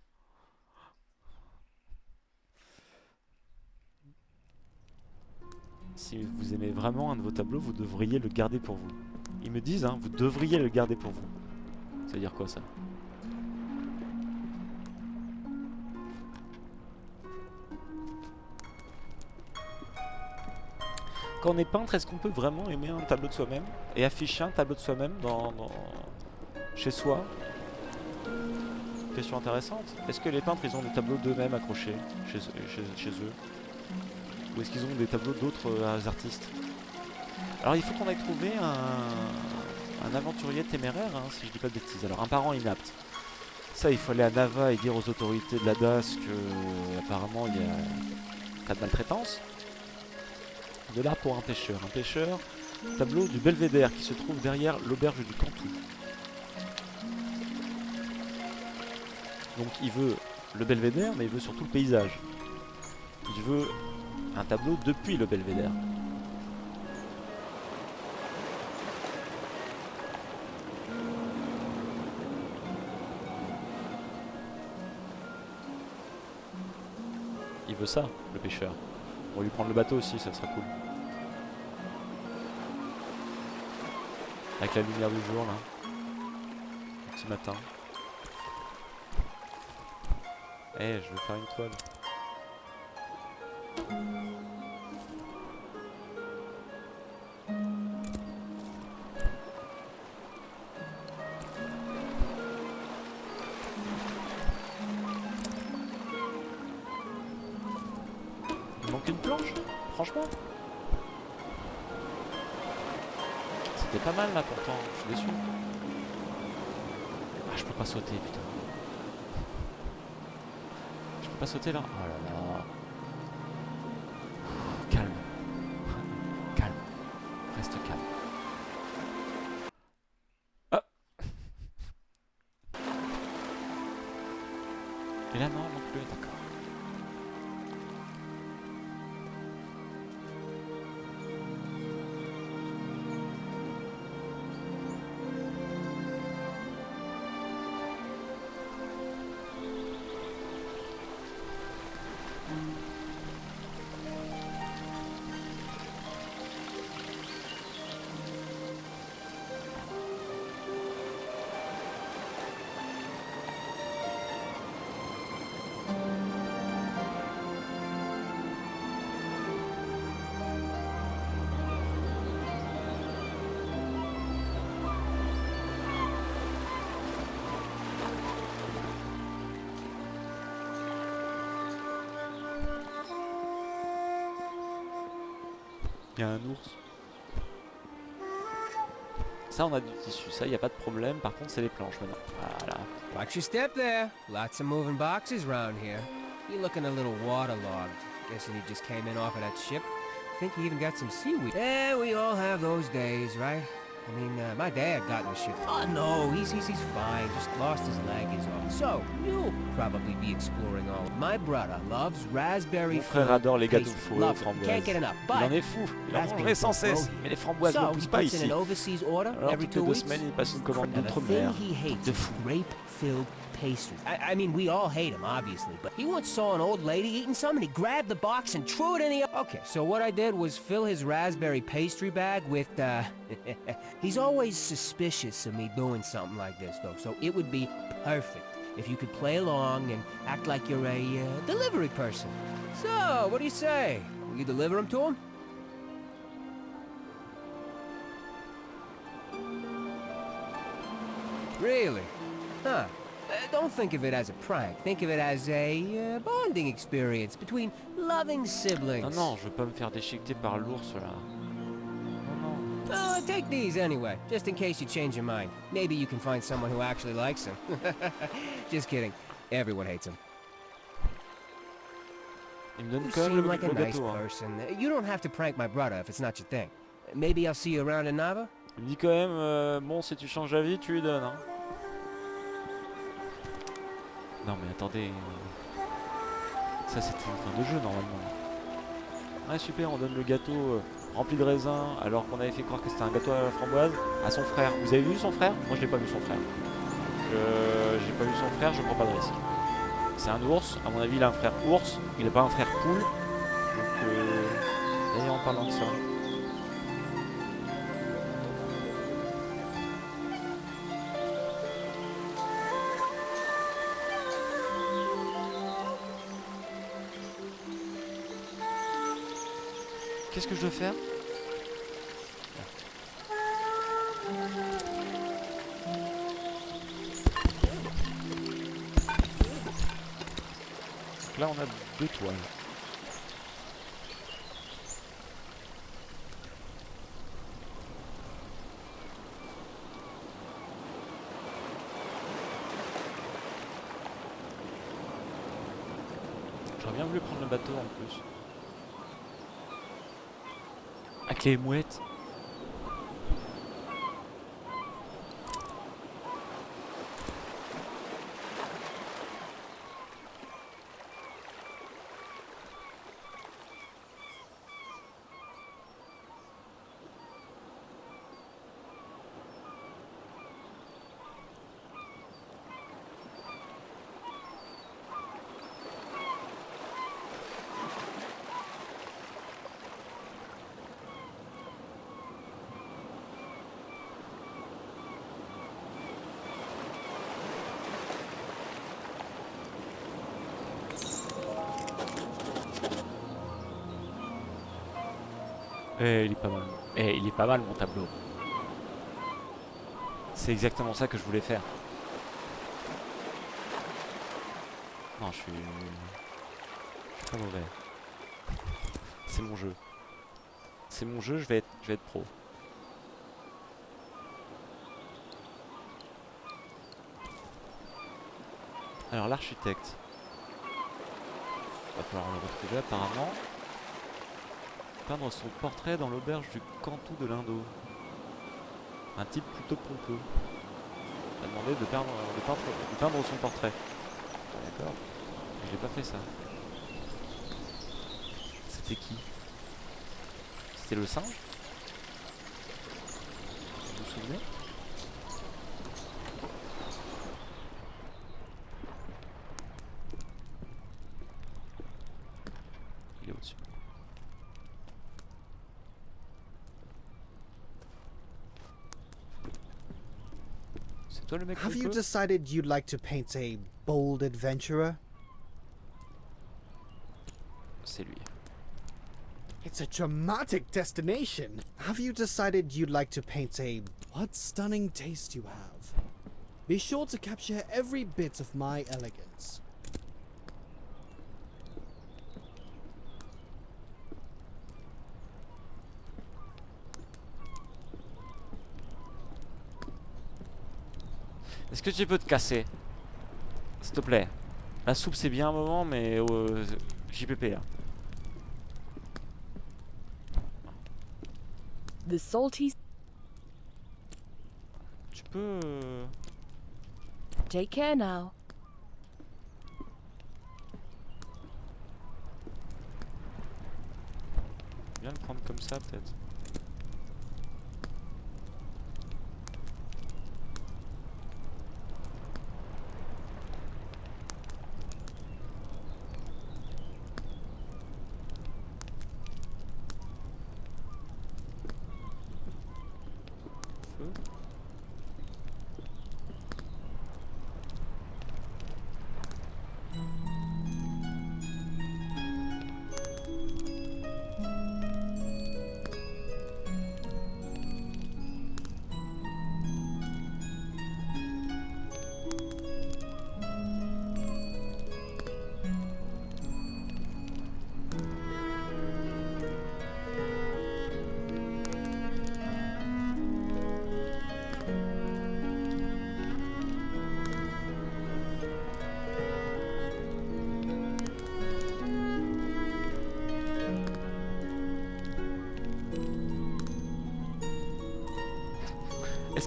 [SPEAKER 1] Si vous aimez vraiment un de vos tableaux, vous devriez le garder pour vous. Ils me disent, hein, vous devriez le garder pour vous. Ça veut dire quoi, ça? Quand on est peintre, est-ce qu'on peut vraiment aimer un tableau de soi-même et afficher un tableau de soi-même chez soi? Question intéressante. Est-ce que les peintres, ils ont des tableaux d'eux-mêmes accrochés chez eux? Ou est-ce qu'ils ont des tableaux d'autres artistes? Alors il faut qu'on aille trouver un aventurier téméraire, hein, si je dis pas de bêtises. Alors un parent inapte. Ça, il faut aller à Nava et dire aux autorités de la DAS que apparemment il y a cas de maltraitance. De là pour un pêcheur. Un pêcheur, tableau du Belvédère qui se trouve derrière l'auberge du Cantou. Donc il veut le Belvédère, mais il veut surtout le paysage. Il veut un tableau depuis le Belvédère. Il veut ça, le pêcheur. On va lui prendre le bateau aussi, ça sera cool. Avec la lumière du jour là. Petit matin. Eh, je vais faire une toile. Il manque une planche, franchement. C'était pas mal là pourtant, je suis déçu. Ah, je peux pas sauter, putain. Je peux pas sauter là. Oh là là. Calme. Calme. Reste calme. Ah. Et là non, non plus, d'accord. Il y a un ours. Ça, on a du tissu. Ça, il n'y a pas de problème. Par contre, c'est les planches maintenant. Voilà.
[SPEAKER 14] Watch your step there. Lots of moving boxes around here. You're looking a little waterlogged. Guessing you just came in off of that ship. Think you even got some seaweed. Yeah, we all have those days, right? I mean, my dad got in the ship. Oh, no, he's fine. Just lost his leg is all. So, you'll probably be exploring all. My brother loves raspberry.
[SPEAKER 1] Mon frère adore les gâteaux fourrés aux framboises.
[SPEAKER 14] Can't get enough.
[SPEAKER 1] Il en est fou. Il en mangerait sans cesse. Mais les framboises ne poussent pas ici. Alors toutes les 2 semaines, il passe une commande d'outre-mer. De fou.
[SPEAKER 14] filled pastries. I mean, we all hate him, obviously, but he once saw an old lady eating some and he grabbed the box and threw it in the... Okay, so what I did was fill his raspberry pastry bag with, He's always suspicious of me doing something like this, though, so it would be perfect if you could play along and act like you're a delivery person. So, what do you say? Will you deliver him to him? Really? Huh. Don't think of it as a prank. Think of it as a bonding experience between loving siblings.
[SPEAKER 1] Non, non, je veux pas me faire déchiqueter par l'ours là.
[SPEAKER 14] Take these anyway, just in case you change your mind. Maybe you can find someone who actually likes him. Just kidding. Everyone hates him.
[SPEAKER 1] Il me donne
[SPEAKER 14] You
[SPEAKER 1] quand même
[SPEAKER 14] seem
[SPEAKER 1] le
[SPEAKER 14] like a nice
[SPEAKER 1] gâteau. Hein.
[SPEAKER 14] person. You don't have to prank my brother if it's not your thing. Maybe I'll see you around in Nava?
[SPEAKER 1] Il me dit quand même, bon, si tu changes d'avis, tu lui donnes. Hein. Non mais attendez. Ça c'était une fin de jeu normalement. Ouais super, on donne le gâteau rempli de raisins alors qu'on avait fait croire que c'était un gâteau à la framboise à son frère. Vous avez vu son frère? Moi je l'ai pas vu son frère. J'ai pas vu son frère, je prends pas de risque. C'est un ours, à mon avis il a un frère ours, il a pas un frère poule. Donc d'ailleurs en parlant de ça. Qu'est-ce que je dois faire? Donc là on a 2 toiles. J'aurais bien voulu prendre le bateau en plus. Avec les mouettes. Eh, il est pas mal. Eh, il est pas mal mon tableau. C'est exactement ça que je voulais faire. Non, je suis pas mauvais. C'est mon jeu. C'est mon jeu, je vais être pro. Alors l'architecte. Va falloir le retrouver apparemment. Peindre son portrait dans l'auberge du Cantou de l'Indo. Un type plutôt pompeux. Il m'a demandé de peindre son portrait. D'accord. J'ai pas fait ça. C'était qui? C'était le singe? Vous vous souvenez? Il est au-dessus.
[SPEAKER 13] Have you decided you'd like to paint a bold adventurer?
[SPEAKER 1] C'est lui.
[SPEAKER 13] It's a dramatic destination. Have you decided you'd like to paint a... What stunning taste you have. Be sure to capture every bit of my elegance.
[SPEAKER 1] Est-ce que tu peux te casser? S'il te plaît. La soupe c'est bien un moment, mais JPP là.
[SPEAKER 9] The salty.
[SPEAKER 1] Tu peux...
[SPEAKER 9] Take care now.
[SPEAKER 1] Bien le prendre comme ça peut-être.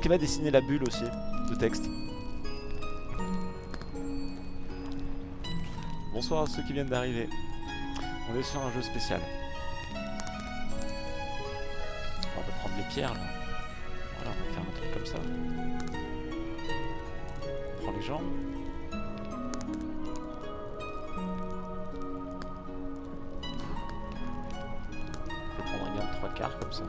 [SPEAKER 1] qui va dessiner la bulle aussi de texte? Bonsoir à ceux qui viennent d'arriver. On est sur un jeu spécial. On va prendre les pierres là. Voilà, on va faire un truc comme ça. On prend les jambes. Je vais prendre un gain de 3/4 comme ça.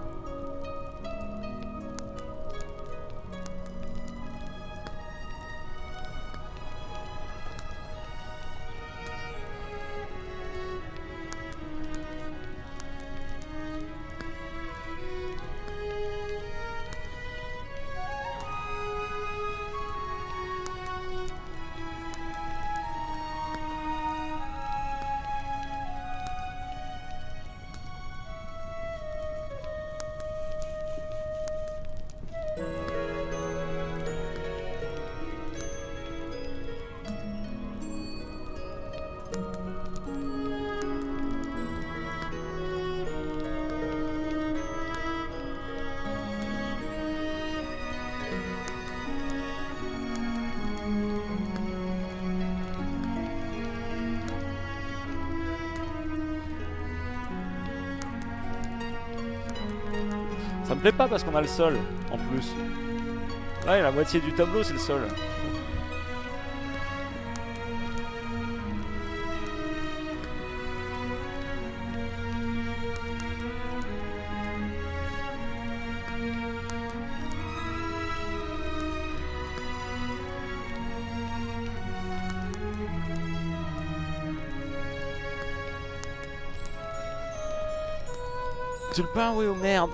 [SPEAKER 1] Ça me plaît pas parce qu'on a le sol en plus. Ouais, la moitié du tableau c'est le sol. Tu le peins, oui, oh merde.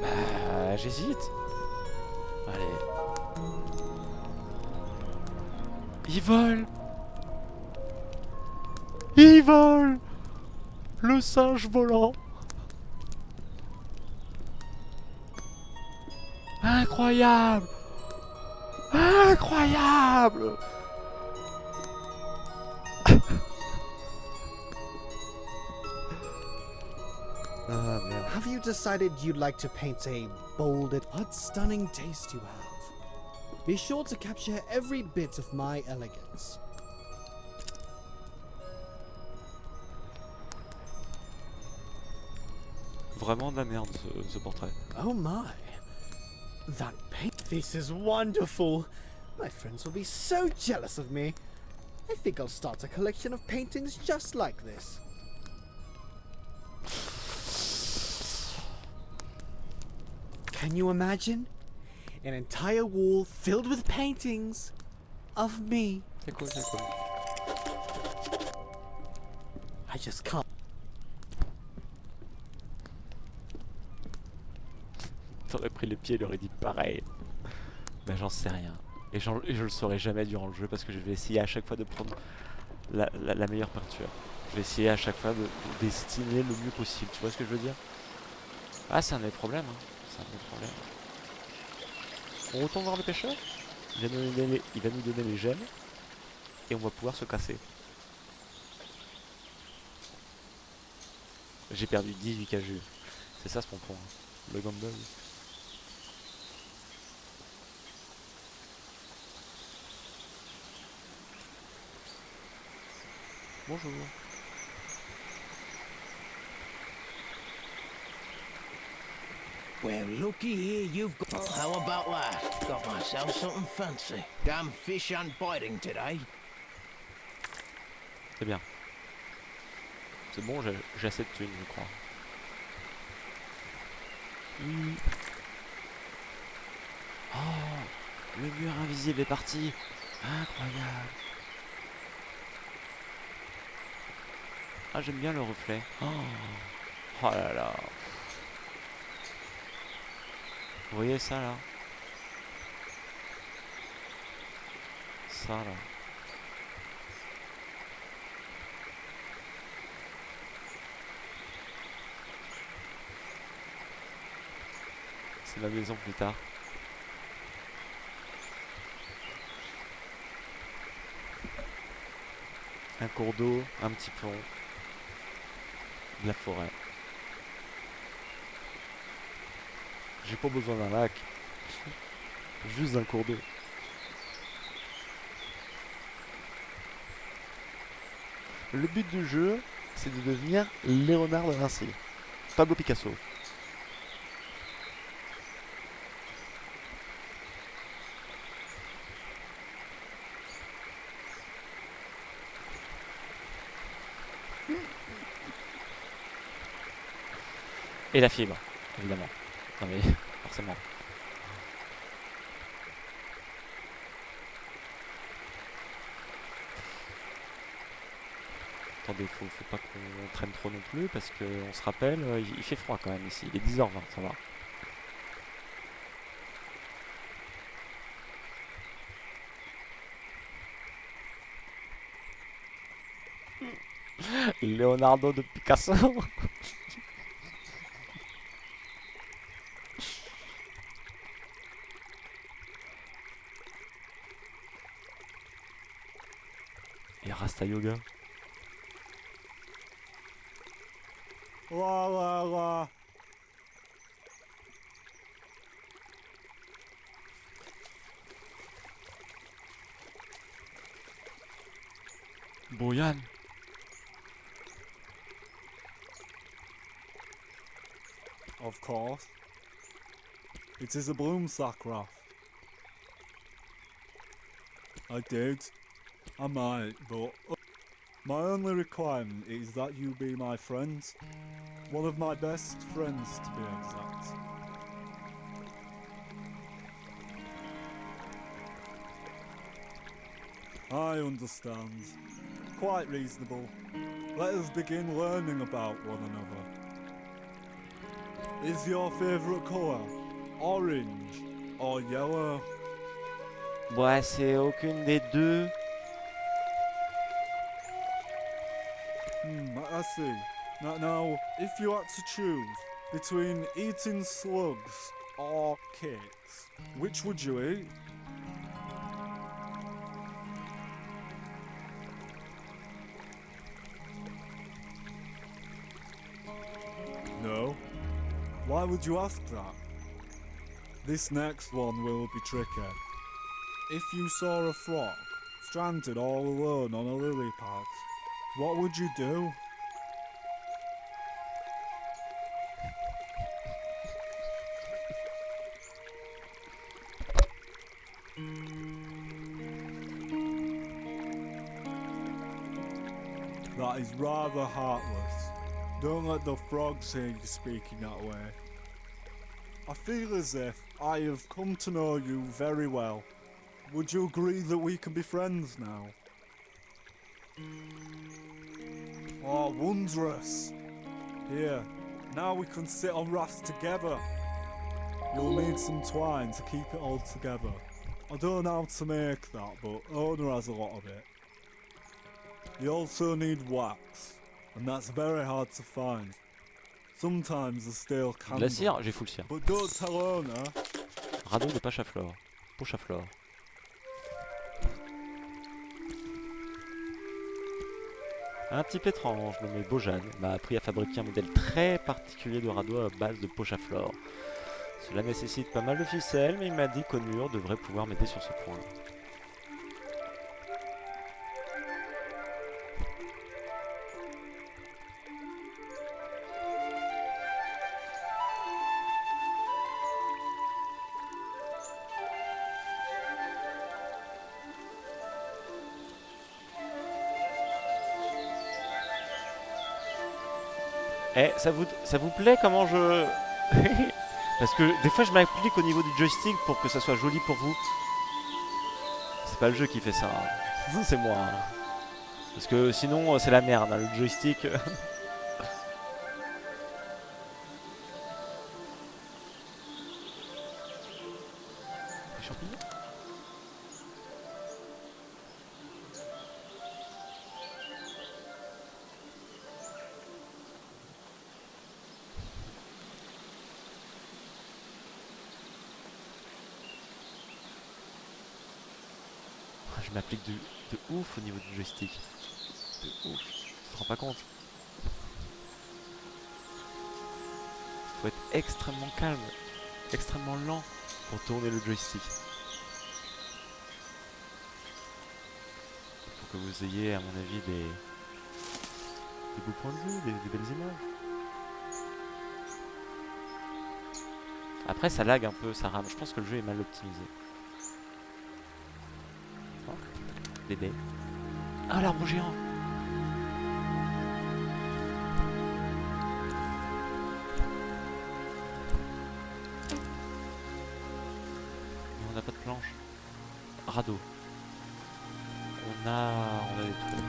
[SPEAKER 1] Bah, j'hésite. Allez. Il vole. Il vole. Le singe volant. Incroyable. Incroyable.
[SPEAKER 13] Have you decided you'd like to paint a bold... What stunning taste you have. Be sure to capture every bit of my elegance.
[SPEAKER 1] Vraiment de la merde ce portrait.
[SPEAKER 13] Oh my. That paint... This is wonderful. My friends will be so jealous of me. I think I'll start a collection of paintings just like this. Can you imagine? An entire wall filled with paintings of me.
[SPEAKER 1] C'est cool, c'est cool.
[SPEAKER 13] I just can't.
[SPEAKER 1] T'aurais pris les pieds, il aurait dit pareil. Ben j'en sais rien. Et je le saurai jamais durant le jeu parce que je vais essayer à chaque fois de prendre la meilleure peinture. Je vais essayer à chaque fois de dessiner le mieux possible. Tu vois ce que je veux dire? Ah, c'est un des problèmes. Hein. C'est un des problèmes. On retourne voir le pêcheur. Il va nous donner les gemmes. Et on va pouvoir se casser. J'ai perdu 18 KG. C'est ça ce pompon. Hein. Le gamble. Bonjour.
[SPEAKER 12] Well, looky here, you've got... How about that? Got myself something fancy. Damn fish aren't biting today.
[SPEAKER 1] C'est bien. C'est bon, j'ai assez de thunes, je crois. Oh, le mur invisible est parti. Incroyable. Ah, j'aime bien le reflet. Oh, oh là là. Vous voyez ça là? Ça là. C'est ma maison plus tard. Un cours d'eau, un petit pont, de la forêt. J'ai pas besoin d'un lac. Juste d'un cours d'eau. Le but du jeu, c'est de devenir Léonard de Vinci. Pablo Picasso. Et la fibre, évidemment. Non mais, forcément. Attendez, faut pas qu'on traîne trop non plus, parce qu'on se rappelle, il fait froid quand même ici. Il est 10h20, ça va. Leonardo de Picasso. Et Rasta Yoga.
[SPEAKER 15] La la la.
[SPEAKER 1] Boyan.
[SPEAKER 15] Of course. It is a Bloomsack raft. I did. I might, but my only requirement is that you be my friend. One of my best friends, to be exact. I understand. Quite reasonable. Let us begin learning about one another. Is your favourite colour orange or yellow?
[SPEAKER 1] Ouais, c'est aucune des deux.
[SPEAKER 15] I see. Now, if you had to choose between eating slugs or cakes, which would you eat? No? Why would you ask that? This next one will be tricky. If you saw a frog stranded all alone on a lily pad, what would you do? That is rather heartless. Don't let the frogs hear you speaking that way. I feel as if I have come to know you very well. Would you agree that we can be friends now? Oh, wondrous! Here, now we can sit on rafts together. You'll need some twine to keep it all together. I don't know how to make that, but Ona has a lot of it. You also need wax, and that's very hard to find. Sometimes a stale candle.
[SPEAKER 1] De la cire, j'ai full cire.
[SPEAKER 15] But don't tell Ona.
[SPEAKER 1] Radeau de Pachaflore. Pochaflore. Un type étrange nommé Bojan m'a appris à fabriquer un modèle très particulier de radeau à base de Pochaflore. Cela nécessite pas mal de ficelles, mais il m'a dit qu'Onur devrait pouvoir m'aider sur ce point. Eh, ça vous plaît comment je... Parce que des fois je m'applique au niveau du joystick pour que ça soit joli pour vous. C'est pas le jeu qui fait ça, hein. C'est moi. Hein. Parce que sinon c'est la merde, hein, le joystick. Je m'applique de ouf au niveau du joystick. De ouf. Tu te rends pas compte? Faut être extrêmement calme. extrêmement lent pour tourner le joystick. Il faut que vous ayez, à mon avis, des beaux points de vue, des belles images. Après, ça lag un peu, ça rame. Je pense que le jeu est mal optimisé. Oh, bébé. Ah, l'arbre géant! On n'a pas de planche. Radeau. On a des trucs.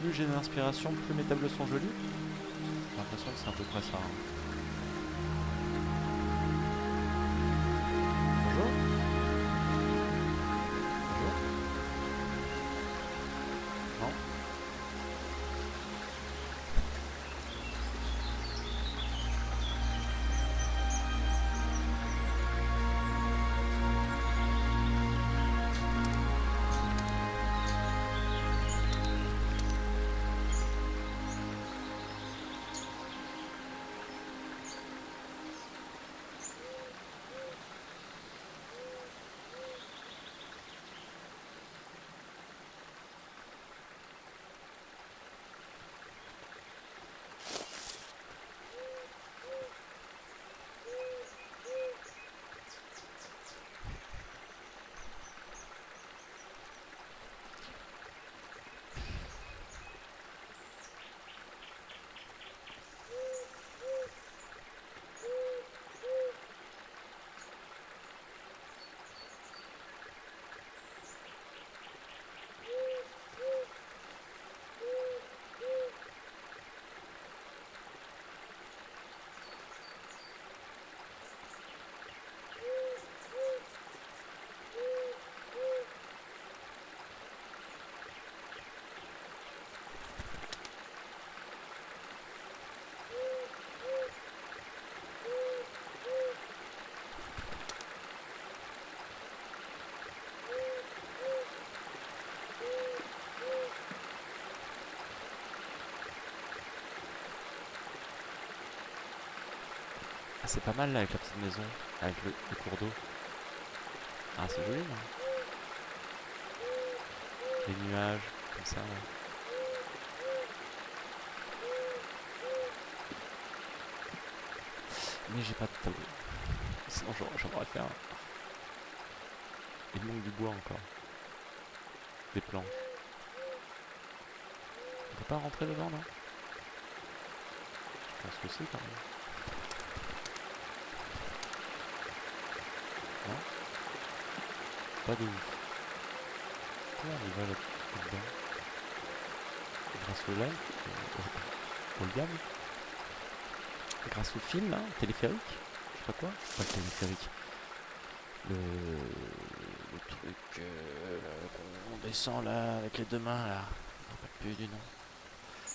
[SPEAKER 1] Plus j'ai d'inspiration, plus mes tableaux sont jolis. J'ai l'impression que c'est à peu près ça. Hein. Bonjour. Bonjour. Non. Ah, c'est pas mal là avec la petite maison, avec le cours d'eau. Ah, c'est joli là. Les nuages, comme ça là. Mais j'ai pas de tableau. Sinon j'aimerais faire un... Il manque du bois encore. Des planches. On peut pas rentrer dedans là? Je pense que c'est quand même. Non? Pas de ouf. Comment on y va là-dedans? Grâce au live? Au diable? Grâce au film là? Au téléphérique? Je sais pas quoi? Pas le téléphérique. Le truc qu'on descend là avec les deux mains là. Je me rappelle plus du nom.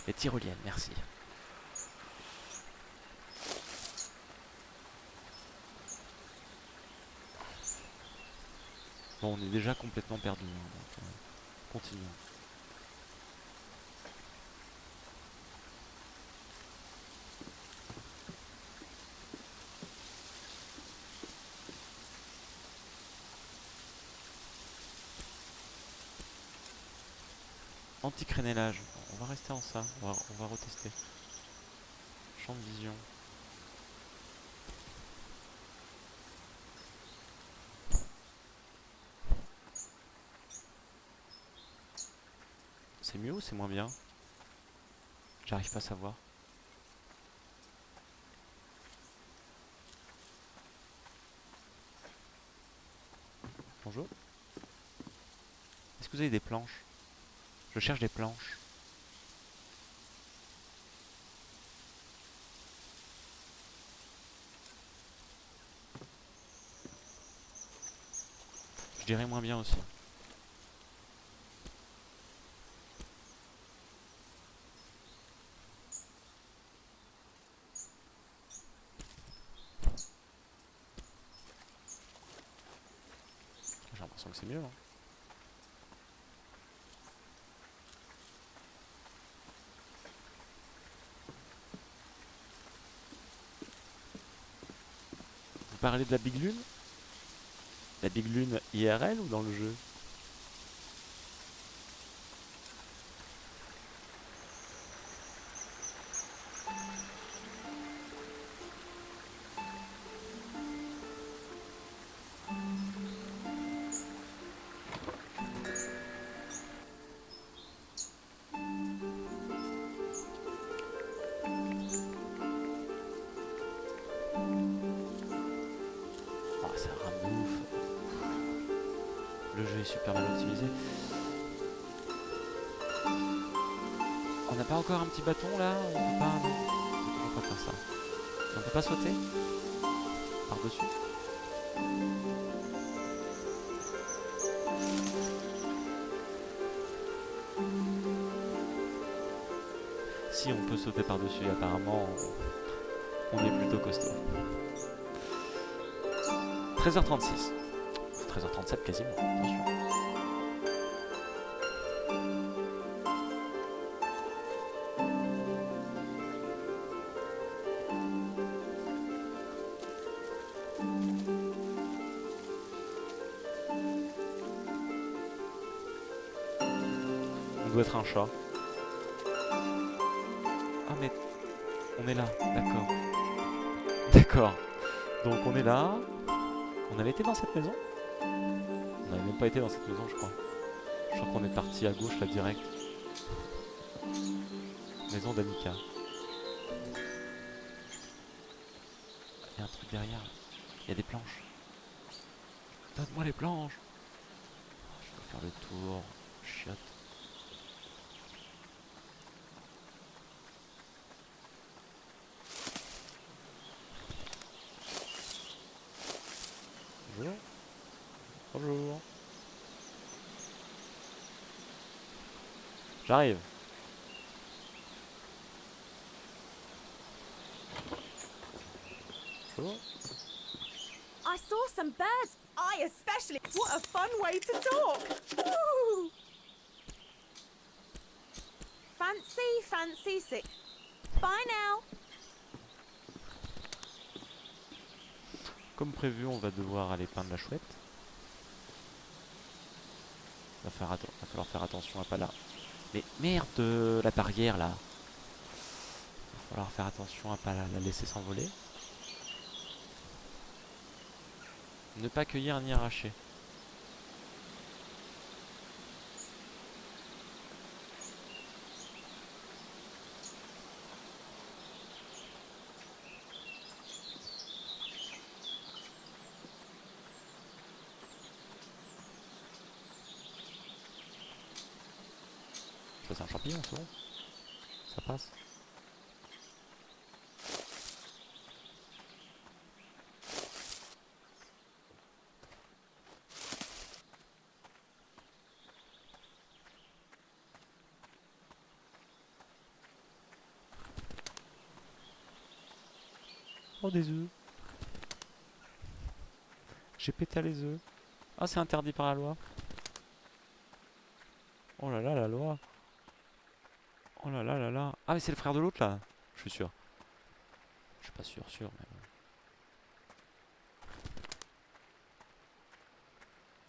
[SPEAKER 1] Les tyroliennes, merci. Bon, on est déjà complètement perdu, hein, donc continuons. Anti-crénelage, on va rester en ça, on va retester. Champ de vision. C'est mieux ou c'est moins bien? J'arrive pas à savoir. Bonjour. Est-ce que vous avez des planches? Je cherche des planches. Je dirais moins bien aussi. J'ai l'impression que c'est mieux. Hein. Vous parlez de la Big Lune? La Big Lune IRL ou dans le jeu? Le jeu est super mal optimisé. On n'a pas encore un petit bâton là? On peut pas... Non. On peut pas faire ça. On peut pas sauter? Par-dessus? Si on peut sauter par-dessus, apparemment, on est plutôt costaud. 13h36. 13h37 quasiment, attention. On doit être un chat. Ah mais... On est là, d'accord. D'accord. Donc on est là. On avait été dans cette maison? On n'avait même pas été dans cette maison, je crois. Je crois qu'on est parti à gauche là direct. Maison d'Annika. Il y a un truc derrière. Il y a des planches. Donne-moi les planches. Je dois faire le tour. Chiotte. Bonjour. Bonjour. J'arrive. Bonjour.
[SPEAKER 8] I saw some birds. I especially. What a fun way to talk. Woo! Fancy sick. Bye now.
[SPEAKER 1] Comme prévu, on va devoir aller peindre la chouette. Va falloir faire attention à pas là. Mais merde, la barrière là. Va falloir faire attention à pas la laisser s'envoler. Ne pas cueillir ni arracher. Ça c'est un champignon, c'est bon. Ça passe. Oh des œufs. J'ai pété les œufs. Ah c'est interdit par la loi. Oh là là la loi. Oh là là là là. Ah mais c'est le frère de l'autre là. Je suis sûr. Je suis pas sûr mais...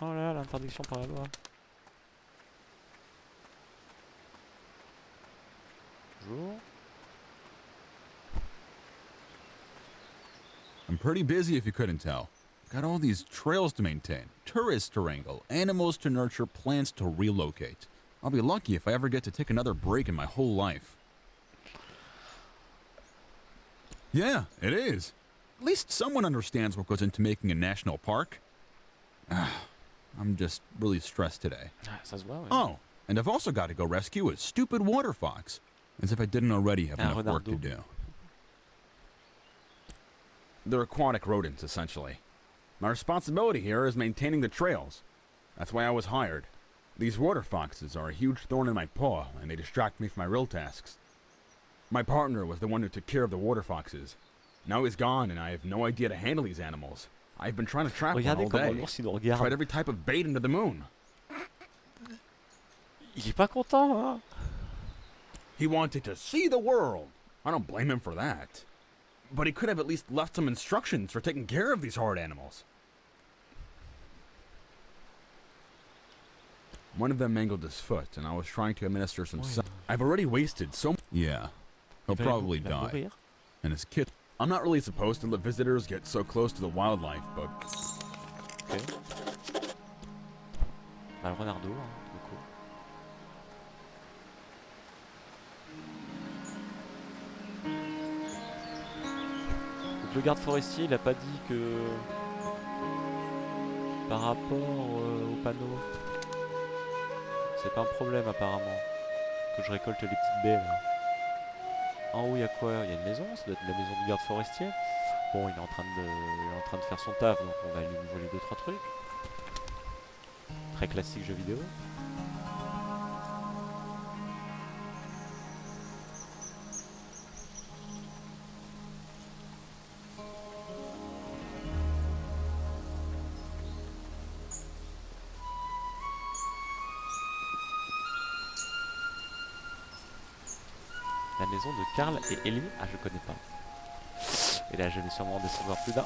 [SPEAKER 1] Oh là là l'interdiction par la loi. Bonjour.
[SPEAKER 4] I'm pretty busy if you couldn't tell. Got all these trails to maintain, tourists to wrangle, animals to nurture, plants to relocate. I'll be lucky if I ever get to take another break in my whole life. Yeah, it is. At least someone understands what goes into making a national park. I'm just really stressed today.
[SPEAKER 1] Ça se voit, ouais.
[SPEAKER 4] Oh, and I've also got to go rescue a stupid water fox. As if I didn't already have enough work to do.
[SPEAKER 16] They're aquatic rodents, essentially. My responsibility here is maintaining the trails.
[SPEAKER 4] That's why I was hired. These water foxes are a huge thorn in my paw, and they distract me from my real tasks. My partner was the one who took care of the water foxes. Now he's gone, and I have no idea to handle these animals. I've been trying to trap one
[SPEAKER 1] Regardez
[SPEAKER 4] all
[SPEAKER 1] comment
[SPEAKER 4] day.
[SPEAKER 1] l'ours il nous regarde.
[SPEAKER 4] Tried every type of bait into the moon.
[SPEAKER 1] Il est pas content, hein?
[SPEAKER 4] He wanted to see the world. I don't blame him for that. But he could have at least left some instructions for taking care of these hard animals. One of them mangled his foot, and I was trying to administer some. I've already wasted so. Yeah, he'll probably die. And his kid. I'm not really supposed to let visitors get so close to the wildlife, but.
[SPEAKER 1] Ok. Bah, le renardeau, hein, du coup. Donc, le garde forestier, il a pas dit que. Par rapport au panneau. C'est pas un problème apparemment. Que je récolte les petites baies là. En haut il y a quoi? Il y a une maison, ça doit être la maison du garde forestier. Bon, il est en train de faire son taf, donc on va lui voler 2-3 trucs. Très classique jeu vidéo. La maison de Karl et Ellie. Ah, je connais pas. Et là, je vais sûrement en décevoir plus d'un.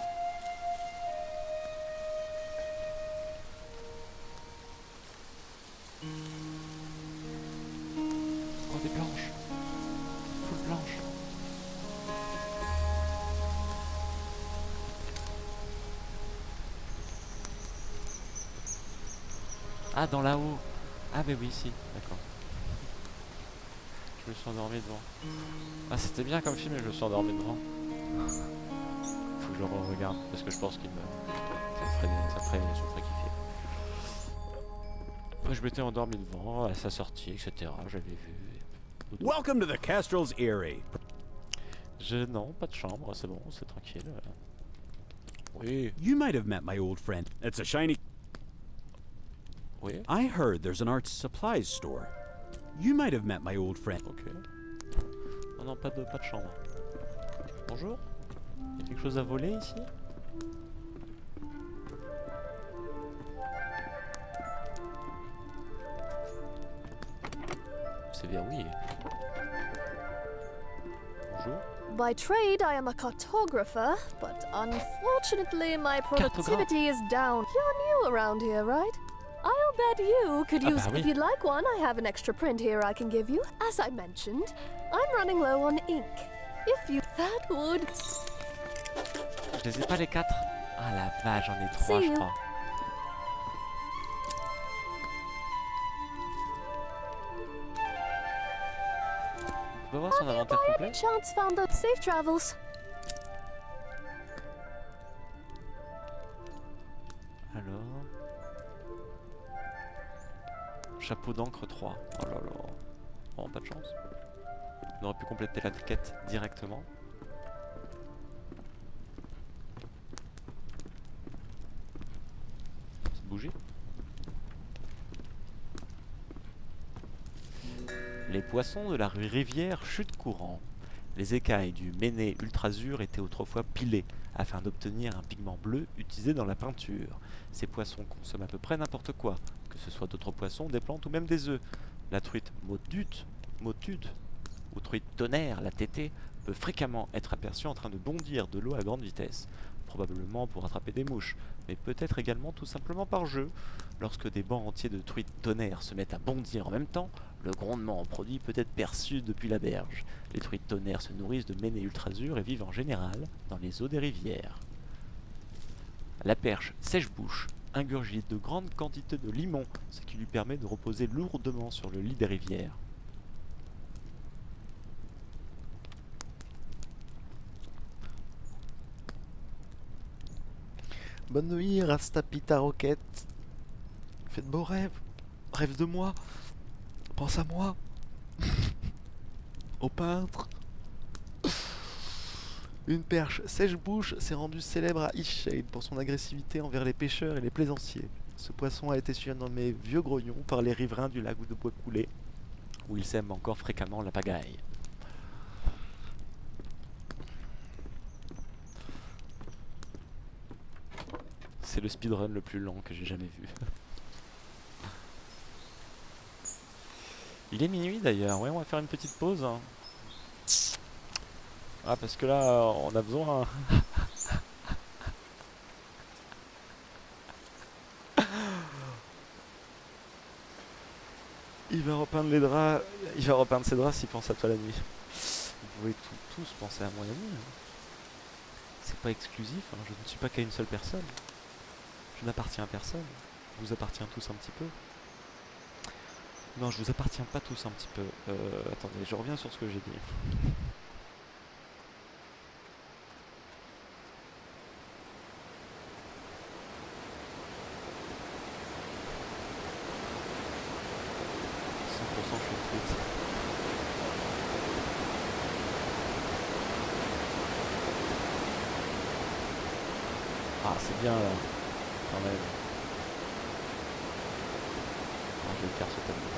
[SPEAKER 1] Oh, des planches. Full planche. Ah, dans là-haut. Ah, mais oui, si. D'accord. Je me suis endormi devant. Ah, c'était bien comme film, mais je me suis endormi devant. Faut que je le regarde parce que je pense qu'il me. Ça me ferait kiffer. Après, je m'étais endormi devant à sa sortie, etc. J'avais vu.
[SPEAKER 16] Welcome to the Kestrel's Eyrie.
[SPEAKER 1] Non, pas de chambre, c'est bon, c'est tranquille. Oui.
[SPEAKER 16] You might have met my old friend. It's a shiny.
[SPEAKER 1] Oui.
[SPEAKER 16] I heard there's an art supplies store. You might have met my old friend.
[SPEAKER 1] Ok. Oh non, pas de chambre. Bonjour. Il y a quelque chose à voler ici? C'est verrouillé. Bonjour.
[SPEAKER 5] By trade, I am a cartographer, but unfortunately, my productivity is down. You're new around here, right? I'll bet you could use. If you'd like one, I have an extra print here I can give you. As I mentioned, I'm running low on ink. If you. That would.
[SPEAKER 1] Je les ai pas les 4. Ah la vache, j'en ai 3 je crois. On peut voir son inventaire complet.
[SPEAKER 5] Chance found the safe travels.
[SPEAKER 1] Alors. Chapeau d'encre 3. Oh là là. Bon, pas de chance. On aurait pu compléter la quête directement. C'est bougé. Les poissons de la rivière chutent courant. Les écailles du Méné Ultrasur étaient autrefois pilées afin d'obtenir un pigment bleu utilisé dans la peinture. Ces poissons consomment à peu près n'importe quoi, que ce soit d'autres poissons, des plantes ou même des œufs. La truite motute ou truite tonnerre, la tétée, peut fréquemment être aperçue en train de bondir de l'eau à grande vitesse, probablement pour attraper des mouches, mais peut-être également tout simplement par jeu. Lorsque des bancs entiers de truites tonnerres se mettent à bondir en même temps, le grondement en produit peut être perçu depuis la berge. Les truites tonnerres se nourrissent de Méné Ultrasur et vivent en général dans les eaux des rivières. La perche sèche-bouche ingurgite de grandes quantités de limon, ce qui lui permet de reposer lourdement sur le lit des rivières. Bonne nuit, Rastapita Roquette. Faites beaux rêves. Rêve de moi. Pense à moi. Au peintre. Une perche sèche-bouche s'est rendue célèbre à Eastshade pour son agressivité envers les pêcheurs et les plaisanciers. Ce poisson a été surnommé Vieux Grognon par les riverains du lac de Bois Coulé, où il sème encore fréquemment la pagaille. C'est le speedrun le plus lent que j'ai jamais vu. Il est minuit d'ailleurs, ouais, on va faire une petite pause. Ah, parce que là, on a besoin... Il va repeindre les draps, il va repeindre ses draps s'il pense à toi la nuit. Vous pouvez tous penser à moi la nuit. C'est pas exclusif, hein. Je ne suis pas qu'à une seule personne. Je n'appartiens à personne. Je vous appartiens tous un petit peu. Non, je vous appartiens pas tous un petit peu. Attendez, je reviens sur ce que j'ai dit. Ah, c'est bien là, quand même. Non, je vais le faire ce tableau.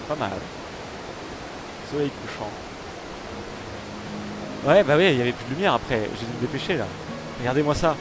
[SPEAKER 1] Pas mal. Soleil couchant. Ouais, bah oui, il y avait plus de lumière après. J'ai dû me dépêcher là. Regardez-moi ça.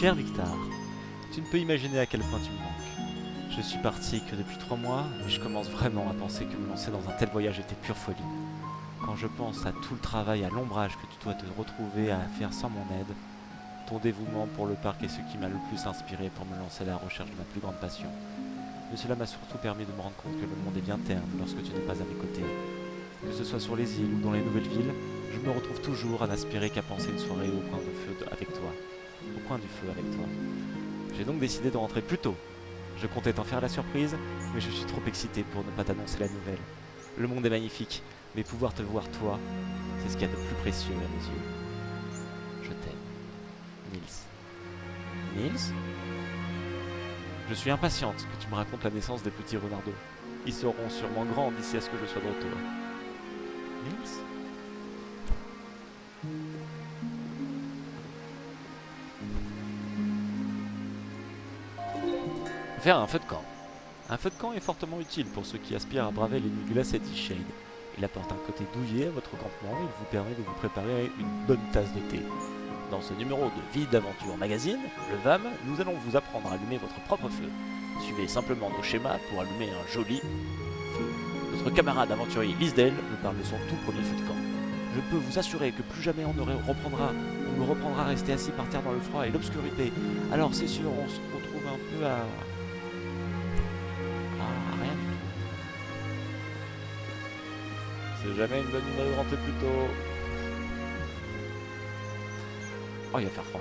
[SPEAKER 1] Cher Victor, tu ne peux imaginer à quel point tu me manques. Je suis parti que depuis 3 mois, et je commence vraiment à penser que me lancer dans un tel voyage était pure folie. Quand je pense à tout le travail à l'ombrage que tu dois te retrouver à faire sans mon aide, ton dévouement pour le parc est ce qui m'a le plus inspiré pour me lancer à la recherche de ma plus grande passion. Mais cela m'a surtout permis de me rendre compte que le monde est bien terne lorsque tu n'es pas à mes côtés. Que ce soit sur les îles ou dans les nouvelles villes, je me retrouve toujours à n'aspirer qu'à penser une soirée au coin de feu avec toi. Au coin du feu avec toi. J'ai donc décidé de rentrer plus tôt. Je comptais t'en faire la surprise, mais je suis trop excité pour ne pas t'annoncer la nouvelle. Le monde est magnifique, mais pouvoir te voir toi, c'est ce qu'il y a de plus précieux à mes yeux. Je t'aime. Nils. Nils ? Je suis impatiente que tu me racontes la naissance des petits renardeaux. Ils seront sûrement grands d'ici à ce que je sois de retour. Nils ? Faire un feu de camp. Un feu de camp est fortement utile pour ceux qui aspirent à braver les nuits glacées d'Ishade. Il apporte un côté douillet à votre campement et il vous permet de vous préparer une bonne tasse de thé. Dans ce numéro de Vie d'Aventure Magazine, le VAM, nous allons vous apprendre à allumer votre propre feu. Suivez simplement nos schémas pour allumer un joli feu. Notre camarade aventurier Lisdale nous parle de son tout premier feu de camp. Je peux vous assurer que plus jamais on ne me reprendra à rester assis par terre dans le froid et l'obscurité. Alors c'est sûr, on se retrouve un peu à rien. C'est jamais une bonne idée de rentrer plus tôt. Oh, il va faire froid.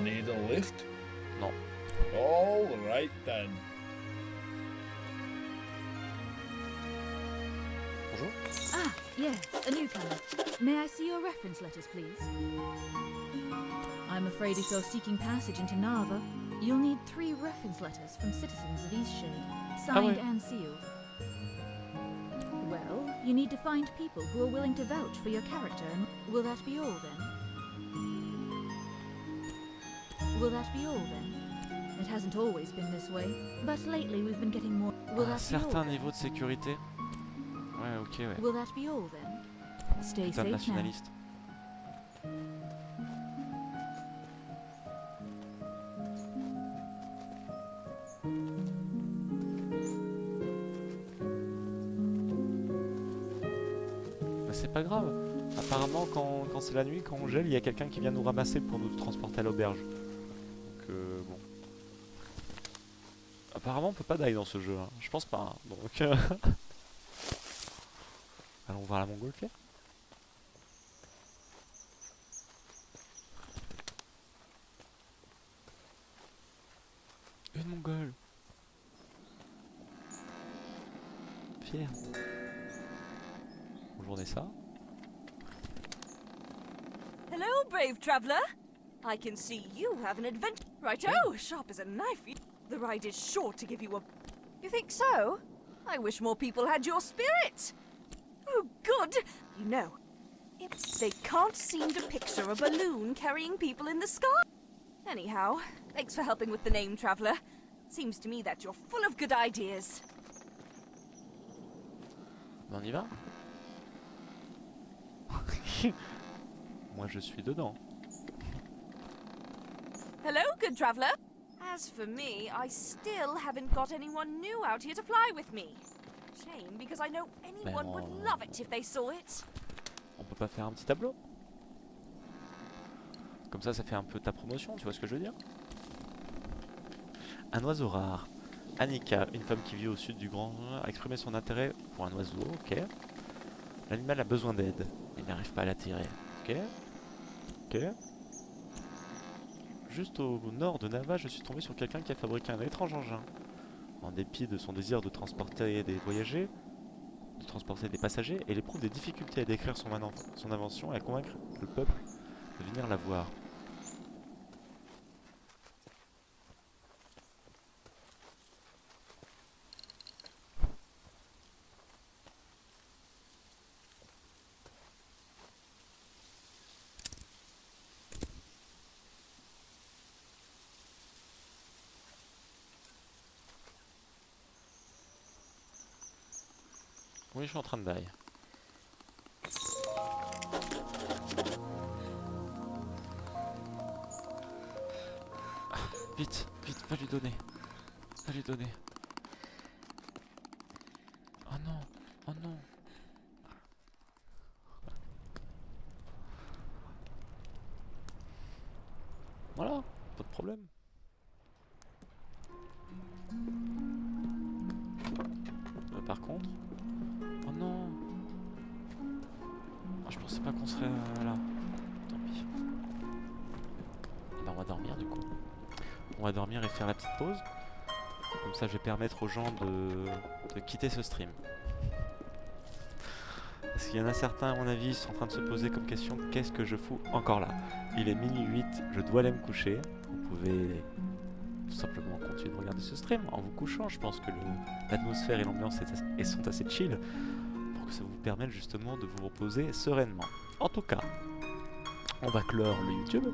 [SPEAKER 17] Need a lift?
[SPEAKER 1] Non.
[SPEAKER 17] All right then.
[SPEAKER 1] Bonjour.
[SPEAKER 11] Ah, yes, a newcomer. May I see your reference letters, please? I'm afraid if you're seeking passage into Narva, you'll need 3 reference letters from citizens of Eastshade, signed and sealed. Well, you need to find people who are willing to vouch for your character, and will that be all then? Will that be all then? It hasn't always been this way, but lately we've been getting more. Will that be all?
[SPEAKER 1] Certain niveau de sécurité. Ouais, ok, ouais.
[SPEAKER 11] Will that be all then? Stay
[SPEAKER 1] Putain de
[SPEAKER 11] safe now.
[SPEAKER 1] nationaliste. Bah, c'est pas grave. Apparemment, quand c'est la nuit, quand on gèle, il y a quelqu'un qui vient nous ramasser pour nous transporter à l'auberge. Donc, bon. Apparemment, on peut pas die dans ce jeu. Hein. Je pense pas. Hein. Donc, allons voir la montgolfière. Une mongole. Fier. Bonjour Nessa.
[SPEAKER 8] Hello, brave traveller. I can see you have an adventure. Righto, sharp as a knife. The ride is sure to give you a... You think so? I wish more people had your spirit. Oh, good. You know, they can't seem to picture a balloon carrying people in the sky. Anyhow, thanks for helping with the name, traveller. Seems to me that you're full of good ideas.
[SPEAKER 1] On y va. Moi je suis dedans.
[SPEAKER 8] Hello, good traveller. As for me, I still haven't got anyone new out here to fly with me. Shame, because I know anyone would love it if they saw it.
[SPEAKER 1] On peut pas faire un petit tableau? Comme ça fait un peu ta promotion, tu vois ce que je veux dire? Un oiseau rare. Annika, une femme qui vit au sud du Grand, a exprimé son intérêt pour un oiseau, ok. L'animal a besoin d'aide. Il n'arrive pas à l'attirer. Ok. Ok. Juste au nord de Nava, je suis tombé sur quelqu'un qui a fabriqué un étrange engin. En dépit de son désir de transporter des voyagers, de transporter des passagers, elle éprouve des difficultés à décrire son invention et à convaincre le peuple de venir la voir. Oui, je suis en train de die. Ah, vite, vite, va lui donner. Va lui donner. Oh non, oh non. Voilà, pas de problème. Par contre... Oh non! Je pensais pas qu'on serait là. Tant pis. Bah on va dormir du coup. On va dormir et faire la petite pause. Comme ça je vais permettre aux gens de quitter ce stream. Parce qu'il y en a certains à mon avis sont en train de se poser comme question, qu'est-ce que je fous encore là? Il est minuit 8, je dois aller me coucher. Vous pouvez tout simplement continuer de regarder ce stream en vous couchant. Je pense que l'atmosphère et l'ambiance sont assez chill pour que ça vous permette justement de vous reposer sereinement. En tout cas, on va clore le YouTube.